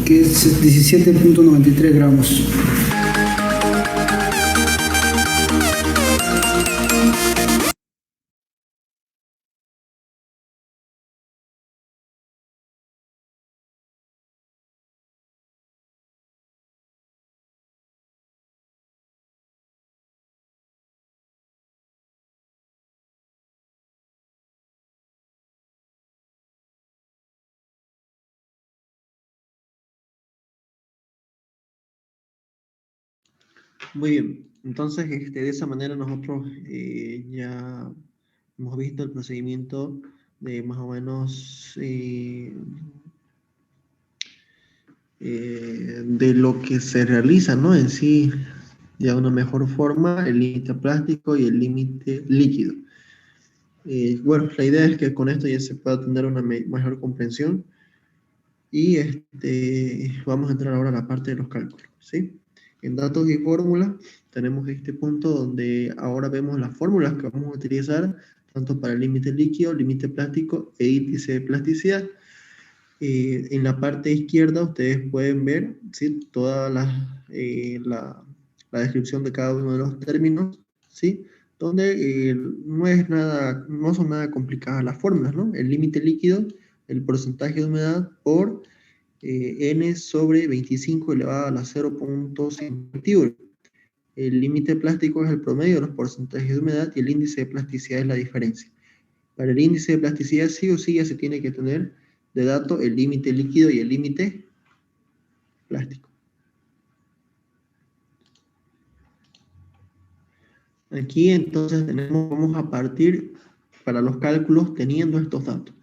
que es 17.93 gramos. Muy bien. Entonces, de esa manera nosotros ya hemos visto el procedimiento de más o menos de lo que se realiza, ¿no? En sí, ya una mejor forma, el límite plástico y el límite líquido. Bueno, la idea es que con esto ya se pueda tener una mejor comprensión y vamos a entrar ahora a la parte de los cálculos, ¿sí? En datos y fórmulas tenemos este punto donde ahora vemos las fórmulas que vamos a utilizar tanto para el límite líquido, límite plástico e índice de plasticidad. En la parte izquierda ustedes pueden ver, ¿sí? Toda la descripción de cada uno de los términos, ¿sí? Donde no son nada complicadas las fórmulas, ¿no? El límite líquido, el porcentaje de humedad por n sobre 25 elevado a la 0.51. El límite plástico es el promedio de los porcentajes de humedad y el índice de plasticidad es la diferencia. Para el índice de plasticidad sí o sí ya se tiene que tener de dato el límite líquido y el límite plástico. Aquí entonces vamos a partir para los cálculos teniendo estos datos.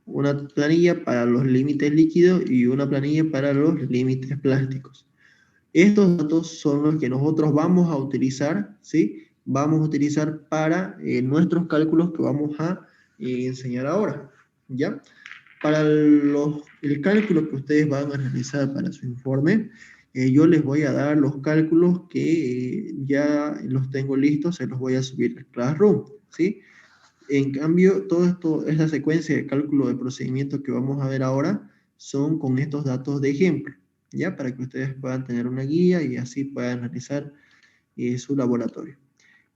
Una planilla para los límites líquidos y una planilla para los límites plásticos. Estos datos son los que nosotros vamos a utilizar, ¿sí? Vamos a utilizar para nuestros cálculos que vamos a enseñar ahora, ¿ya? Para el cálculo que ustedes van a realizar para su informe, yo les voy a dar los cálculos que ya los tengo listos, se los voy a subir al Classroom, ¿sí? En cambio, esta secuencia de cálculo de procedimiento que vamos a ver ahora son con estos datos de ejemplo, ¿ya? Para que ustedes puedan tener una guía y así puedan realizar su laboratorio.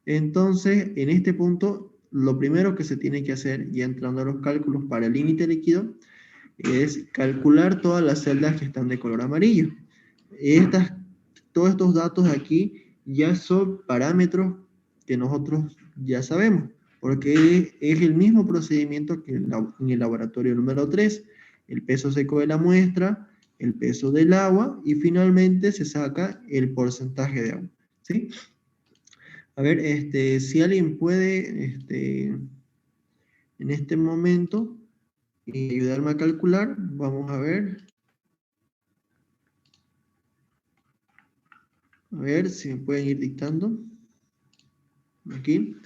Entonces, en este punto, lo primero que se tiene que hacer, ya entrando a los cálculos para el límite líquido, es calcular todas las celdas que están de color amarillo. Todos estos datos aquí ya son parámetros que nosotros ya sabemos, porque es el mismo procedimiento que en el laboratorio número 3, el peso seco de la muestra, el peso del agua y finalmente se saca el porcentaje de agua, ¿sí? A ver, si alguien puede, en este momento, ayudarme a calcular, vamos a ver. A ver si me pueden ir dictando. Aquí.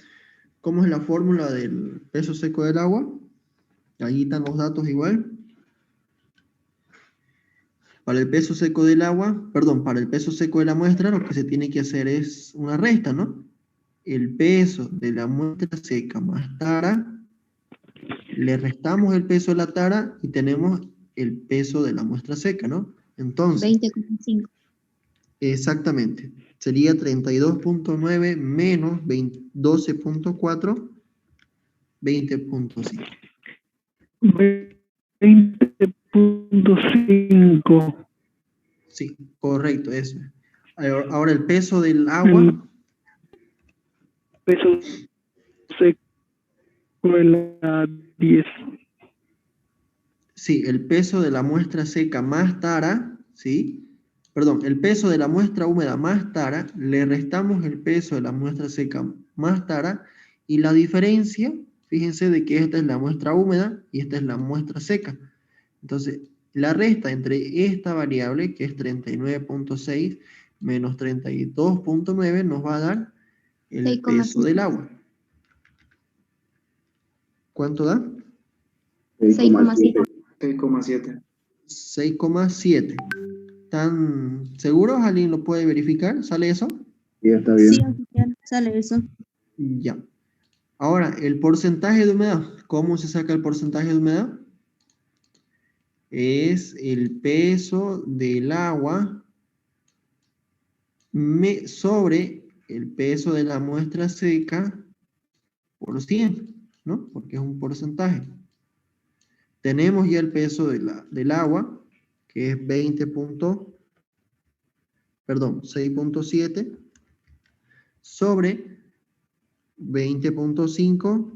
¿Cómo es la fórmula del peso seco del agua? Ahí están los datos igual. Para el peso seco del agua, perdón, para el peso seco de la muestra, lo que se tiene que hacer es una resta, ¿no? El peso de la muestra seca más tara, le restamos el peso de la tara y tenemos el peso de la muestra seca, ¿no? Entonces, 20,5. exactamente. Sería 32.9 menos 12.4, 20.5. 20.5. Sí, correcto, eso. Ahora el peso del agua. Peso seco de la 10. Sí, el peso de la muestra seca más tara, ¿sí? Perdón, el peso de la muestra húmeda más tara, le restamos el peso de la muestra seca más tara, y la diferencia, fíjense de que esta es la muestra húmeda y esta es la muestra seca. Entonces, la resta entre esta variable, que es 39.6, menos 32.9, nos va a dar el peso del agua. ¿Cuánto da? 6,7. 6,7. 6,7. ¿Están seguros? ¿Alguien lo puede verificar? ¿Sale eso? Ya está bien. Sí, oficial, sale eso. Ya. Ahora, el porcentaje de humedad. ¿Cómo se saca el porcentaje de humedad? Es el peso del agua sobre el peso de la muestra seca por 100, ¿no? Porque es un porcentaje. Tenemos ya el peso del agua, que es 6.7 sobre 20.5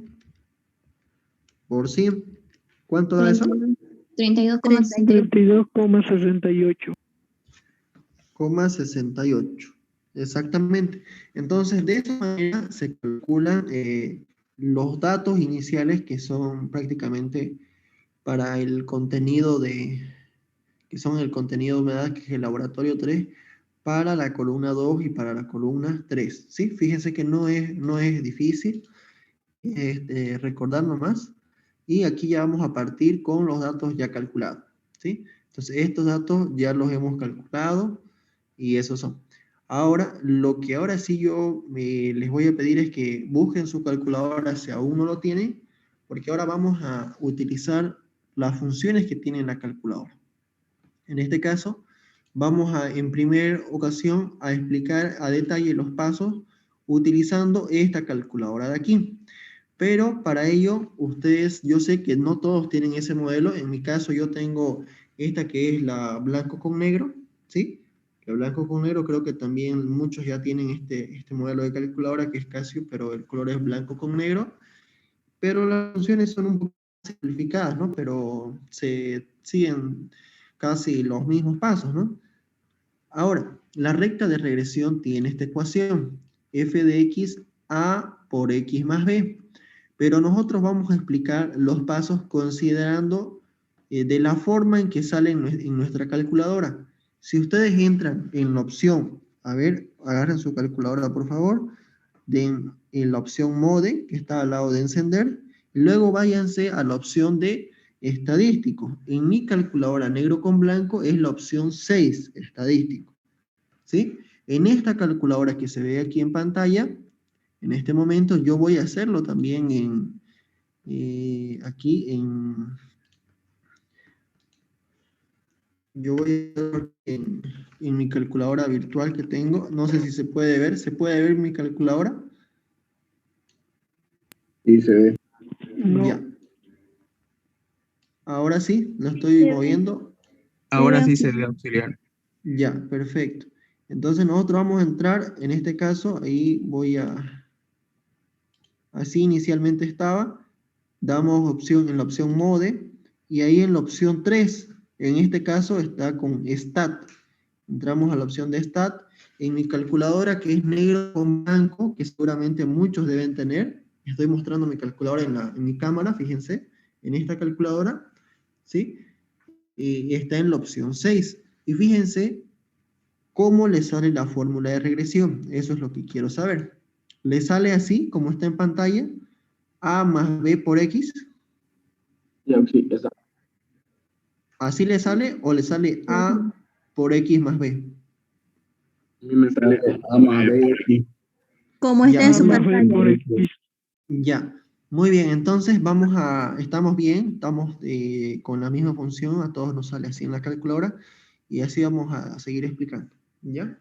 por 100. ¿Cuánto da eso? 32,68. 32,68. 68. Exactamente. Entonces, de esta manera se calculan los datos iniciales que son prácticamente para el contenido que son el contenido de humedad, que es el laboratorio 3, para la columna 2 y para la columna 3. ¿Sí? Fíjense que no es difícil recordar nomás. Y aquí ya vamos a partir con los datos ya calculados. ¿Sí? Entonces, estos datos ya los hemos calculado y esos son. Ahora, lo que ahora sí yo les voy a pedir es que busquen su calculadora si aún no lo tienen, porque ahora vamos a utilizar las funciones que tiene la calculadora. En este caso, vamos a, en primera ocasión, a explicar a detalle los pasos utilizando esta calculadora de aquí. Pero para ello, ustedes, yo sé que no todos tienen ese modelo. En mi caso, yo tengo esta que es la blanco con negro, ¿sí? La blanco con negro, creo que también muchos ya tienen este modelo de calculadora que es Casio, pero el color es blanco con negro. Pero las funciones son un poco simplificadas, ¿no? Pero se siguen casi los mismos pasos, ¿no? Ahora, la recta de regresión tiene esta ecuación, f de x a por x más b. Pero nosotros vamos a explicar los pasos considerando de la forma en que sale en nuestra calculadora. Si ustedes entran en la opción, a ver, agarren su calculadora por favor, en la opción mode, que está al lado de encender, y luego váyanse a la opción de estadístico. En mi calculadora negro con blanco es la opción 6, estadístico. ¿Sí? En esta calculadora que se ve aquí en pantalla, en este momento yo voy a hacerlo también yo voy a hacerlo en mi calculadora virtual que tengo. No sé si se puede ver. ¿Se puede ver mi calculadora? Sí, se ve. No. Ya. Ahora sí, lo estoy moviendo. Ahora sí se ve, auxiliar. Ya, perfecto. Entonces nosotros vamos a entrar, en este caso, ahí voy a... Así inicialmente estaba. Damos opción en la opción mode y ahí en la opción 3, en este caso está con stat. Entramos a la opción de stat. En mi calculadora que es negro con blanco, que seguramente muchos deben tener, estoy mostrando mi calculadora en mi cámara, fíjense, en esta calculadora, ¿sí? Y está en la opción 6. Y fíjense cómo le sale la fórmula de regresión. Eso es lo que quiero saber. Le sale así, como está en pantalla, a más b por x. Sí, exacto. ¿Así le sale o le sale a por x más b? A mí me sale A más B, sí. Como está en Ya, su Más B pantalla. por X. ya. Muy bien, entonces estamos bien, estamos con la misma función, a todos nos sale así en la calculadora, y así vamos a seguir explicando, ¿ya?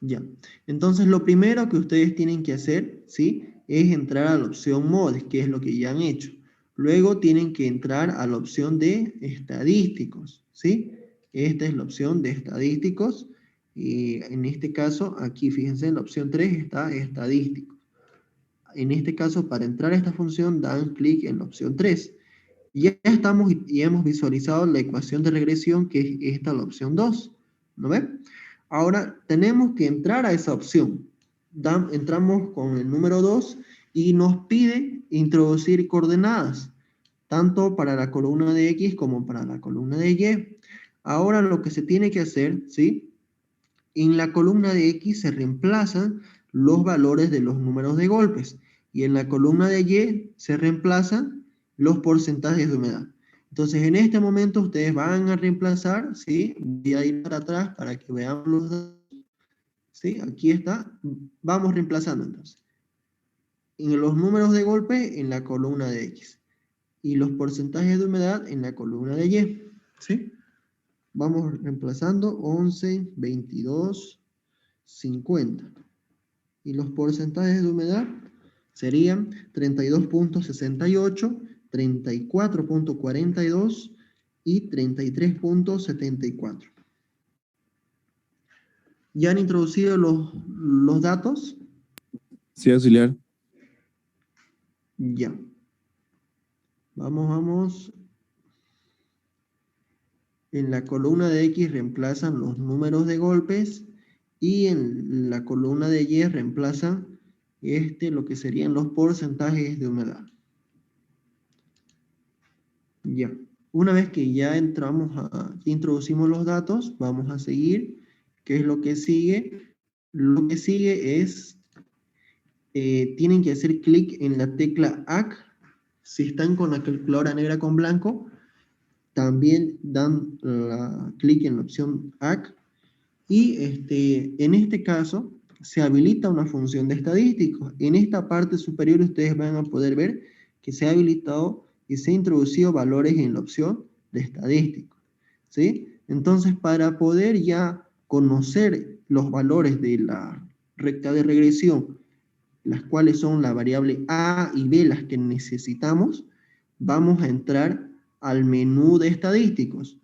Ya. Entonces, lo primero que ustedes tienen que hacer, ¿sí? Es entrar a la opción modes, que es lo que ya han hecho. Luego tienen que entrar a la opción de estadísticos, ¿sí? Esta es la opción de estadísticos. Y en este caso, aquí fíjense, en la opción 3 está estadístico. En este caso, para entrar a esta función, dan clic en la opción 3. Ya estamos y hemos visualizado la ecuación de regresión, que es esta la opción 2. ¿No ven? Ahora tenemos que entrar a esa opción. Entramos con el número 2 y nos pide introducir coordenadas, tanto para la columna de X como para la columna de Y. Ahora lo que se tiene que hacer, ¿sí? En la columna de X se reemplazan los valores de los números de golpes y en la columna de Y se reemplazan los porcentajes de humedad. Entonces, en este momento ustedes van a reemplazar, ¿sí? Voy a ir para atrás para que veamos los datos. ¿Sí? Aquí está. Vamos reemplazando entonces. En los números de golpe en la columna de X y los porcentajes de humedad en la columna de Y. ¿Sí? Vamos reemplazando 11, 22, 50. Y los porcentajes de humedad serían 32.68, 34.42 y 33.74. ¿Ya han introducido los datos? Sí, auxiliar. Ya. Vamos. En la columna de X reemplazan los números de golpes y en la columna de Y reemplazan lo que serían los porcentajes de humedad. Ya. Una vez que ya introducimos los datos, vamos a seguir. ¿Qué es lo que sigue? Lo que sigue es, tienen que hacer clic en la tecla AC. Si están con la calculadora negra con blanco, también dan clic en la opción AC. Y en este caso, se habilita una función de estadísticos. En esta parte superior ustedes van a poder ver que se ha habilitado y se ha introducido valores en la opción de estadísticos, ¿sí? Entonces, para poder ya conocer los valores de la recta de regresión, las cuales son la variable A y B las que necesitamos, vamos a entrar al menú de estadísticos.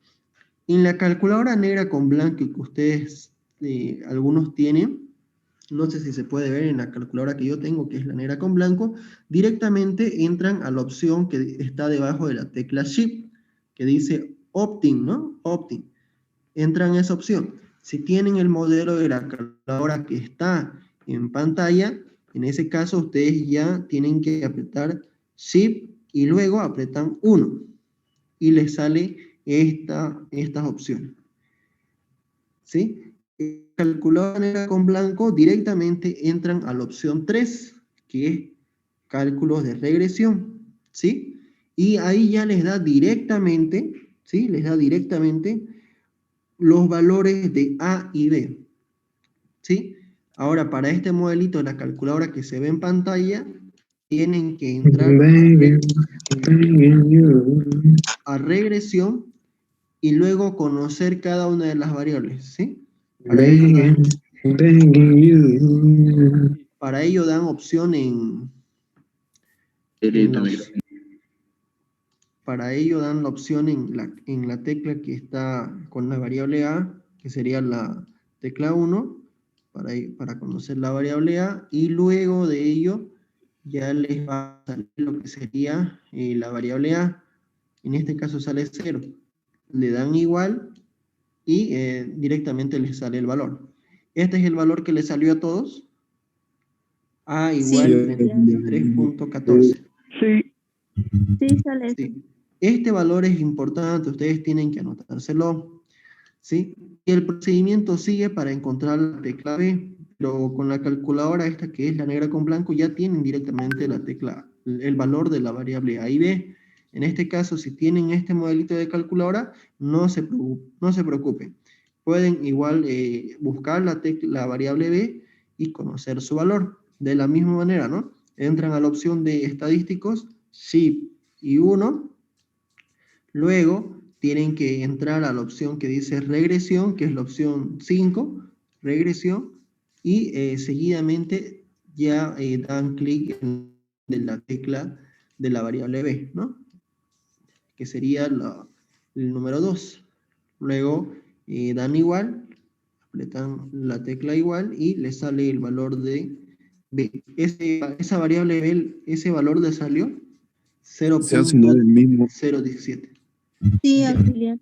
En la calculadora negra con blanco que ustedes, algunos tienen, no sé si se puede ver en la calculadora que yo tengo, que es la negra con blanco, directamente entran a la opción que está debajo de la tecla Shift, que dice Opting, ¿no? Opting. Entran a esa opción. Si tienen el modelo de la calculadora que está en pantalla, en ese caso ustedes ya tienen que apretar Shift y luego apretan 1 y les sale estas opciones. ¿Sí? Calculadora negra con blanco, directamente entran a la opción 3, que es cálculos de regresión, ¿sí? Y ahí ya les da directamente, ¿sí? Les da directamente los valores de A y B, ¿sí? Ahora, para este modelito de la calculadora que se ve en pantalla, tienen que entrar a regresión y luego conocer cada una de las variables, ¿sí? Para ello dan opción para ello dan la opción en la tecla que está con la variable A, que sería la tecla 1, para conocer la variable A, y luego de ello ya les va a salir lo que sería la variable A. En este caso sale 0. Le dan igual y directamente les sale el valor. Este es el valor que les salió a todos. A igual Sí. 33.14. Sí, Sí, sale eso. Sí. Este valor es importante, ustedes tienen que anotárselo, ¿sí? Y el procedimiento sigue para encontrar la tecla B, pero con la calculadora esta que es la negra con blanco ya tienen directamente la tecla, el valor de la variable A y B. En este caso, si tienen este modelito de calculadora, no se preocupen. Pueden igual buscar la variable B y conocer su valor. De la misma manera, ¿no? Entran a la opción de estadísticos, Shift y 1. Luego tienen que entrar a la opción que dice regresión, que es la opción 5, regresión, y seguidamente ya dan clic en la tecla de la variable B, ¿no? Que sería el número 2. Luego dan igual, apretan la tecla igual y les sale el valor de B. Esa variable B, ese valor le salió 0.017. Sí, auxiliar.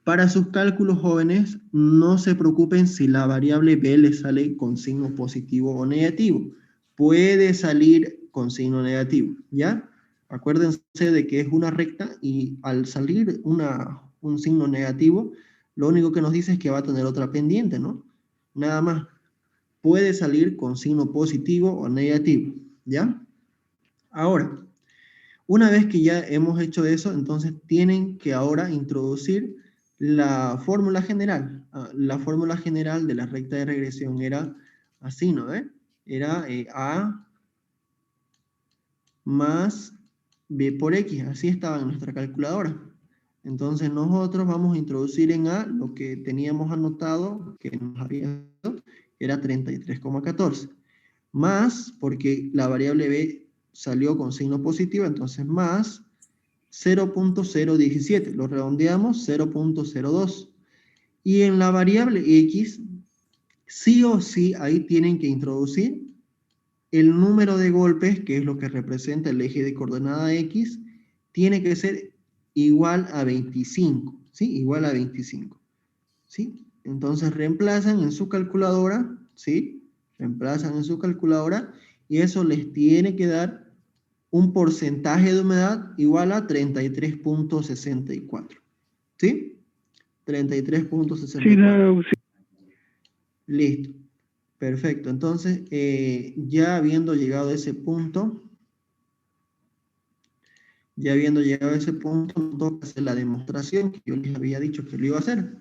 Para sus cálculos, jóvenes, no se preocupen si la variable B les sale con signo positivo o negativo. Puede salir con signo negativo, ¿ya? Acuérdense de que es una recta y al salir un signo negativo, lo único que nos dice es que va a tener otra pendiente, ¿no? Nada más. Puede salir con signo positivo o negativo, ¿ya? Ahora, una vez que ya hemos hecho eso, entonces tienen que ahora introducir la fórmula general. La fórmula general de la recta de regresión era así, ¿no? Era A más B por X. Así estaba en nuestra calculadora. Entonces nosotros vamos a introducir en A lo que teníamos anotado, que nos había dado, era 33,14. Más, porque la variable B salió con signo positivo, entonces más 0.017, lo redondeamos 0.02. Y en la variable X, sí o sí, ahí tienen que introducir el número de golpes, que es lo que representa el eje de coordenada X, tiene que ser igual a 25. ¿sí? Igual a 25, ¿sí? Entonces reemplazan en su calculadora, ¿sí? Reemplazan en su calculadora y eso les tiene que dar un porcentaje de humedad igual a 33.64, ¿sí? Sí, 33.64. Listo. Perfecto. Entonces, ya habiendo llegado a ese punto, nos toca hacer la demostración que yo les había dicho que lo iba a hacer.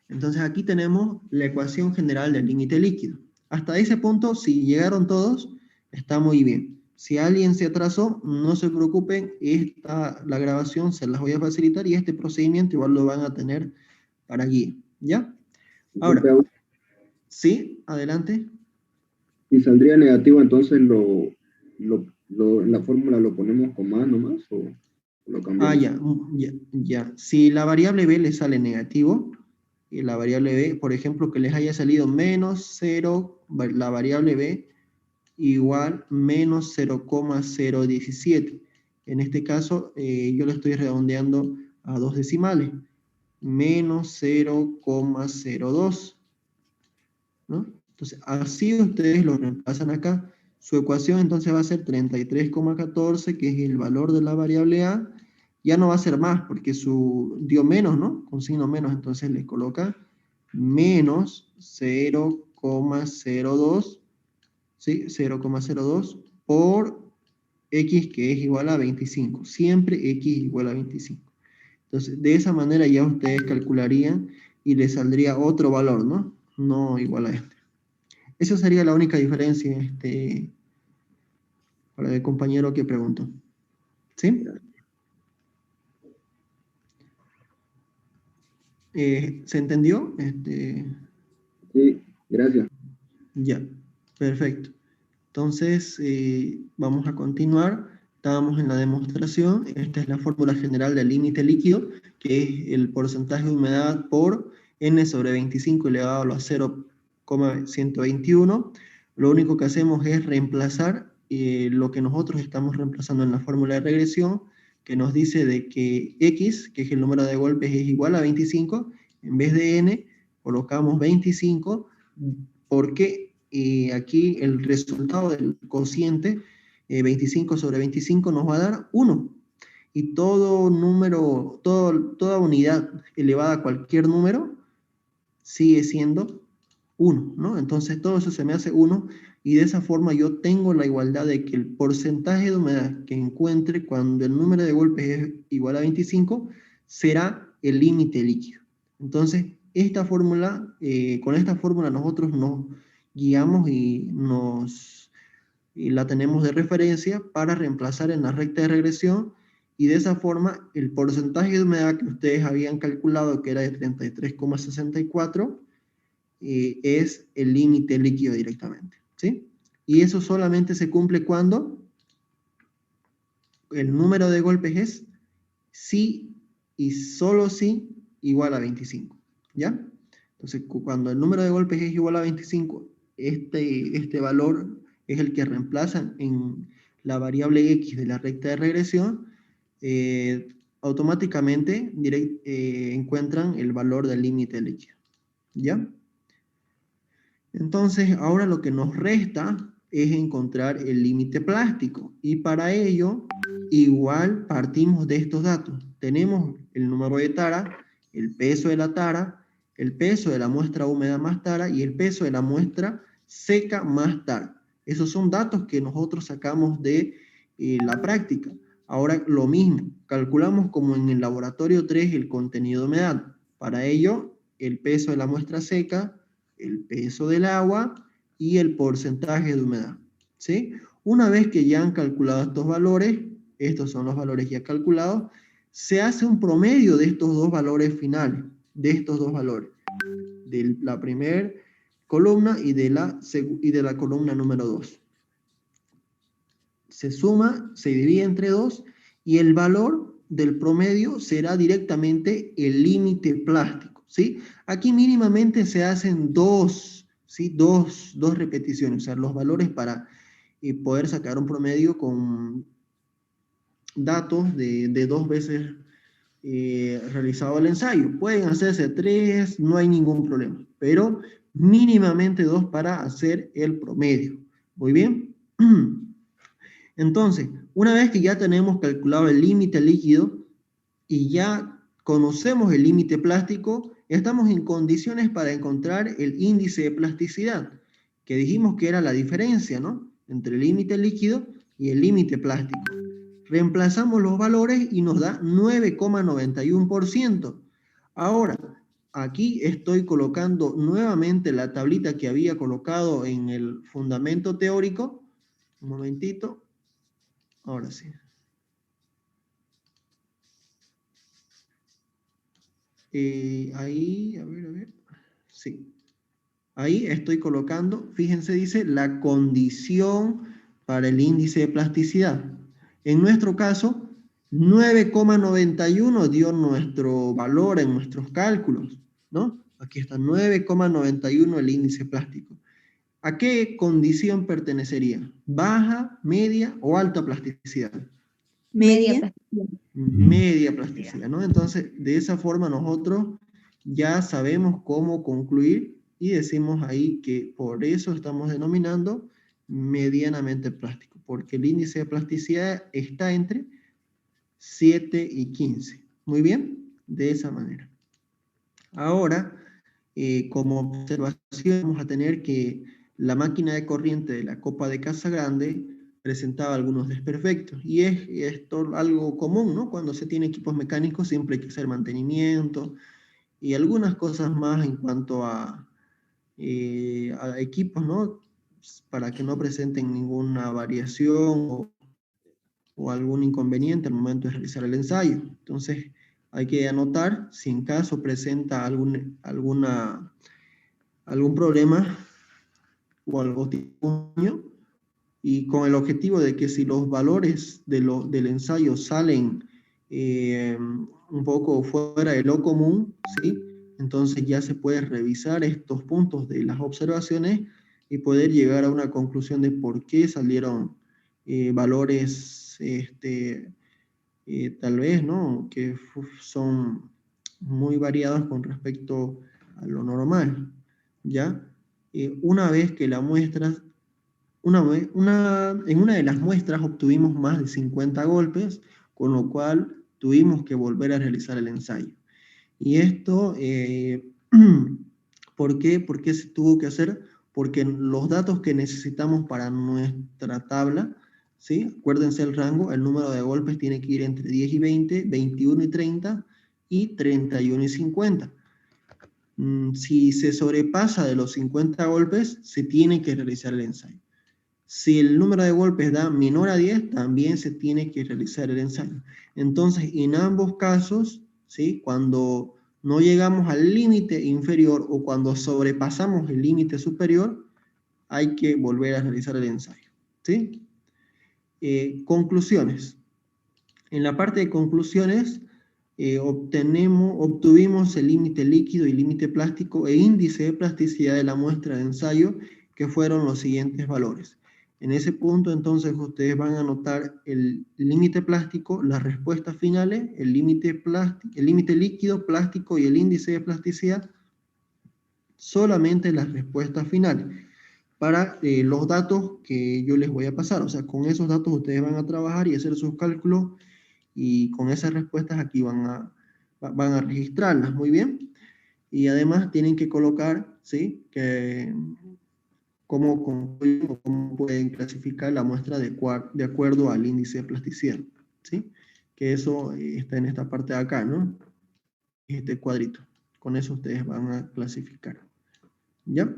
Entonces, aquí tenemos la ecuación general del límite líquido. Hasta ese punto, si llegaron todos, está muy bien. Si alguien se atrasó, no se preocupen, la grabación se las voy a facilitar y este procedimiento igual lo van a tener para guía. ¿Ya? Ahora, Disculpe, ¿sí? Adelante. si saldría negativo, entonces en la fórmula lo ponemos con más nomás o lo Ah, cambiamos. ya. Si la variable b le sale negativo, y la variable b, por ejemplo, que les haya salido menos 0, la variable b igual menos 0,017. En este caso, yo lo estoy redondeando a 2 decimales. Menos 0,02, ¿no? Entonces, así ustedes lo reemplazan acá. Su ecuación entonces va a ser 33,14, que es el valor de la variable a. Ya no va a ser más, porque dio menos, ¿no? Con signo menos, entonces le coloca menos 0,02, ¿sí? 0,02 por x, que es igual a 25. Siempre x igual a 25. Entonces, de esa manera ya ustedes calcularían y les saldría otro valor, ¿no? No igual a este. Esa sería la única diferencia, para el compañero que preguntó. ¿Sí? ¿Se entendió? Sí, gracias. Ya, perfecto. Entonces, vamos a continuar. Estábamos en la demostración. Esta es la fórmula general del límite líquido, que es el porcentaje de humedad por n sobre 25 elevado a la 0,121. Lo único que hacemos es reemplazar lo que nosotros estamos reemplazando en la fórmula de regresión, que nos dice de que x, que es el número de golpes, es igual a 25. En vez de n, colocamos 25, porque aquí el resultado del cociente 25 sobre 25 nos va a dar 1. Y todo número, toda unidad elevada a cualquier número sigue siendo 1, ¿no? Entonces todo eso se me hace 1 y de esa forma yo tengo la igualdad de que el porcentaje de humedad que encuentre cuando el número de golpes es igual a 25 será el límite líquido. Entonces, con esta fórmula nosotros nos guiamos y la tenemos de referencia para reemplazar en la recta de regresión y de esa forma el porcentaje de humedad que ustedes habían calculado que era de 33,64 es el límite líquido directamente, ¿sí? Y eso solamente se cumple cuando el número de golpes es sí y solo sí igual a 25, ¿ya? Entonces, cuando el número de golpes es igual a 25, este valor es el que reemplazan en la variable x de la recta de regresión, automáticamente encuentran el valor del límite líquido, ¿ya? Entonces, ahora lo que nos resta es encontrar el límite plástico. Y para ello, igual partimos de estos datos. Tenemos el número de tara, el peso de la tara, el peso de la muestra húmeda más tara y el peso de la muestra seca más tara. Esos son datos que nosotros sacamos de la práctica. Ahora lo mismo, calculamos como en el laboratorio 3 el contenido de humedad. Para ello, el peso de la muestra seca, el peso del agua y el porcentaje de humedad, ¿sí? Una vez que ya han calculado estos valores, estos son los valores ya calculados, se hace un promedio de estos dos valores finales, de estos dos valores, de la primera columna y de la columna número 2. Se suma, se divide entre 2 y el valor del promedio será directamente el límite plástico, ¿sí? Aquí mínimamente se hacen dos repeticiones, o sea, los valores para poder sacar un promedio con datos de 2 veces realizado el ensayo. Pueden hacerse 3, no hay ningún problema, pero mínimamente 2 para hacer el promedio. Muy bien. Entonces, una vez que ya tenemos calculado el límite líquido y ya conocemos el límite plástico, estamos en condiciones para encontrar el índice de plasticidad, que dijimos que era la diferencia, ¿no?, entre el límite líquido y el límite plástico. Reemplazamos los valores y nos da 9,91%. Ahora, aquí estoy colocando nuevamente la tablita que había colocado en el fundamento teórico. Un momentito. Ahora sí. Ahí, a ver. Sí. Ahí estoy colocando, fíjense, dice la condición para el índice de plasticidad. En nuestro caso, 9,91 dio nuestro valor en nuestros cálculos, ¿no? Aquí está 9,91 el índice plástico. ¿A qué condición pertenecería? ¿Baja, media o alta plasticidad? Media. Media plasticidad, ¿no? Entonces, de esa forma nosotros ya sabemos cómo concluir y decimos ahí que por eso estamos denominando medianamente plástico, porque el índice de plasticidad está entre 7 y 15. Muy bien, de esa manera. Ahora, como observación, vamos a tener que la máquina de corriente de la copa de Casagrande presentaba algunos desperfectos, y es esto algo común, ¿no? Cuando se tiene equipos mecánicos siempre hay que hacer mantenimiento y algunas cosas más en cuanto a equipos, ¿no?, para que no presenten ninguna variación o algún inconveniente al momento de realizar el ensayo. Entonces, hay que anotar si en caso presenta algún problema o algo tipo, y con el objetivo de que si los valores del ensayo salen un poco fuera de lo común, ¿sí?, entonces ya se puede revisar estos puntos de las observaciones y poder llegar a una conclusión de por qué salieron valores tal vez, ¿no?, que son muy variados con respecto a lo normal, ¿ya? Una vez que la muestra, en una de las muestras obtuvimos más de 50 golpes, con lo cual tuvimos que volver a realizar el ensayo. Y esto, ¿por qué? ¿Por qué se tuvo que hacer? Porque los datos que necesitamos para nuestra tabla, ¿sí?, acuérdense el rango, el número de golpes tiene que ir entre 10 y 20, 21 y 30 y 31 y 50. Si se sobrepasa de los 50 golpes, se tiene que realizar el ensayo. Si el número de golpes da menor a 10, también se tiene que realizar el ensayo. Entonces, en ambos casos, ¿sí?, cuando no llegamos al límite inferior o cuando sobrepasamos el límite superior, hay que volver a realizar el ensayo, ¿sí? Conclusiones. En la parte de conclusiones, obtuvimos el límite líquido y límite plástico e índice de plasticidad de la muestra de ensayo, que fueron los siguientes valores. En ese punto, entonces, ustedes van a anotar el límite plástico, las respuestas finales, el límite líquido, plástico y el índice de plasticidad, solamente las respuestas finales, para los datos que yo les voy a pasar. O sea, con esos datos ustedes van a trabajar y hacer sus cálculos, y con esas respuestas aquí van a registrarlas, muy bien. Y además tienen que colocar, ¿sí?, que cómo pueden clasificar la muestra de acuerdo al índice de plasticidad, ¿sí? Que eso está en esta parte de acá, ¿no? Este cuadrito. Con eso ustedes van a clasificar. ¿Ya?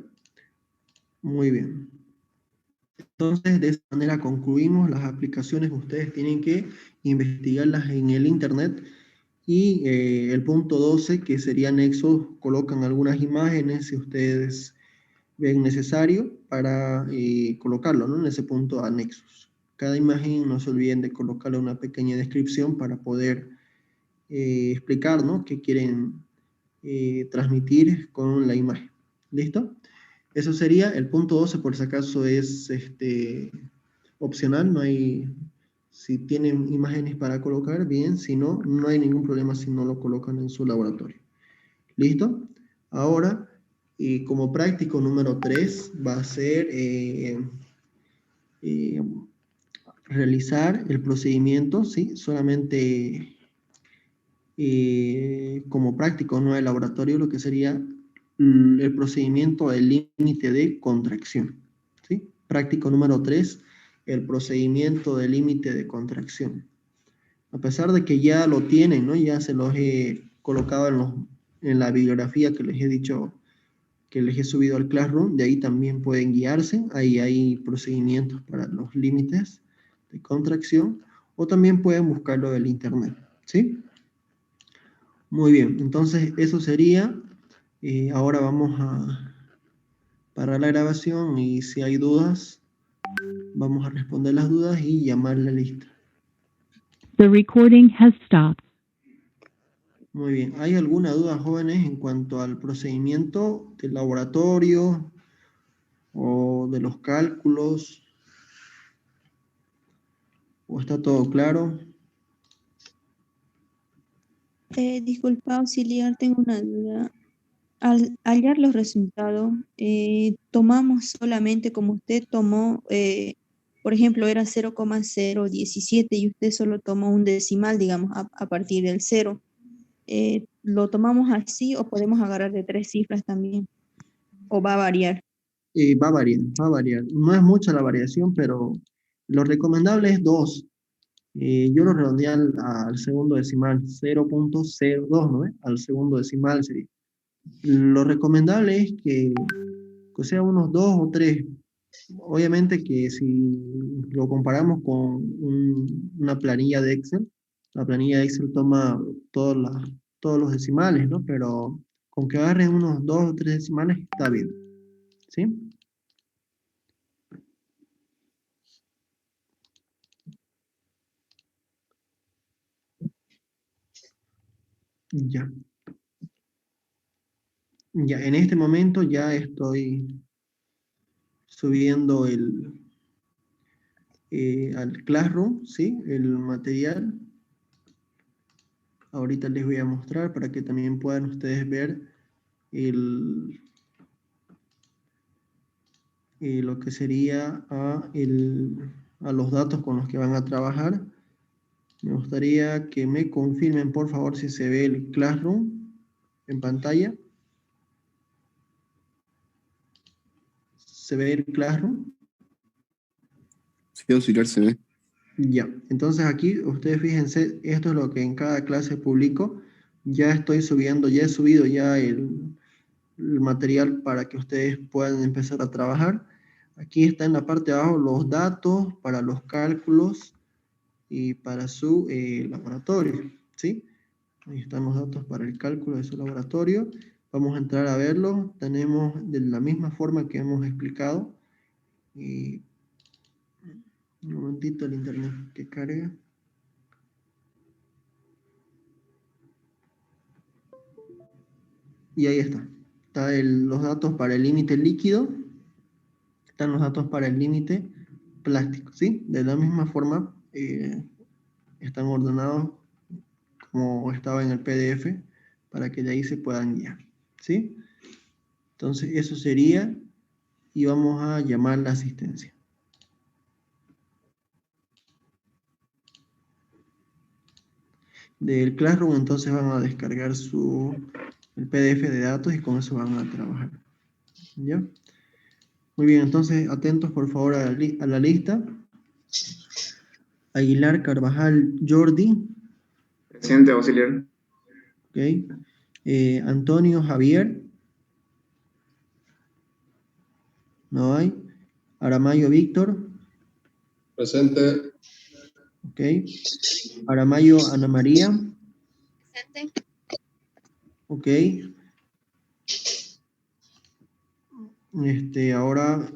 Muy bien. Entonces, de esta manera concluimos las aplicaciones. Ustedes tienen que investigarlas en el internet. Y el punto 12, que sería nexos, colocan algunas imágenes si ustedes ven necesario para colocarlo, ¿no?, en ese punto anexos. Cada imagen, no se olviden de colocarle una pequeña descripción para poder explicar, ¿no?, qué quieren transmitir con la imagen. ¿Listo? Eso sería el punto 12, por si acaso es opcional, no hay Si tienen imágenes para colocar, bien. Si no, no hay ningún problema si no lo colocan en su laboratorio. ¿Listo? Ahora, como práctico número 3, va a ser realizar el procedimiento, ¿sí? Solamente como práctico, no el laboratorio, lo que sería el procedimiento del límite de contracción, ¿sí? Práctico número 3, el procedimiento del límite de contracción. A pesar de que ya lo tienen, ¿no? Ya se los he colocado en la bibliografía que les he dicho, que les he subido al Classroom, de ahí también pueden guiarse, ahí hay procedimientos para los límites de contracción, o también pueden buscarlo del internet, ¿sí? Muy bien, entonces eso sería, ahora vamos a parar la grabación y si hay dudas, vamos a responder las dudas y llamar la lista. The recording has stopped. Muy bien, ¿hay alguna duda, jóvenes, en cuanto al procedimiento del laboratorio o de los cálculos? ¿O está todo claro? Disculpa, auxiliar, tengo una duda. Al hallar los resultados, tomamos solamente como usted tomó, por ejemplo, era 0,017 y usted solo tomó un decimal, digamos, a partir del 0. ¿Lo tomamos así o podemos agarrar de 3 cifras también? ¿O va a variar? Va a variar, va a variar. No es mucha la variación, pero lo recomendable es 2. Yo lo redondeé al segundo decimal, 0,02, ¿no? Al segundo decimal sería. Lo recomendable es que sea unos 2 o 3. Obviamente que si lo comparamos con una planilla de Excel, la planilla de Excel toma todos los decimales, ¿no? Pero con que agarren unos 2 o 3 decimales está bien, ¿sí? Ya. Ya, en este momento ya estoy subiendo al Classroom, ¿sí? El material. Ahorita les voy a mostrar para que también puedan ustedes ver lo que sería a los datos con los que van a trabajar. Me gustaría que me confirmen, por favor, si se ve el Classroom en pantalla. ¿Se ve el Classroom? Sí, auxiliar se ve. Ya, entonces aquí ustedes fíjense, esto es lo que en cada clase publico. Ya estoy subiendo, ya he subido ya el material para que ustedes puedan empezar a trabajar. Aquí está en la parte de abajo los datos para los cálculos y para su laboratorio, ¿sí? Ahí están los datos para el cálculo de su laboratorio. Vamos a entrar a verlo. Tenemos de la misma forma que hemos explicado. Y un momentito el internet que carga. Y ahí está. Están los datos para el límite líquido. Están los datos para el límite plástico, ¿sí? De la misma forma están ordenados como estaba en el PDF para que de ahí se puedan guiar, ¿sí? Entonces eso sería y vamos a llamar la asistencia. Del Classroom entonces van a descargar el PDF de datos y con eso van a trabajar. ¿Ya? Muy bien, entonces atentos por favor a la lista. Aguilar Carvajal Jordi. Presente, auxiliar. Ok. Antonio Javier. No hay. Aramayo Víctor. Presente. Ok. Aramayo Ana María. Presente. Ok. Ahora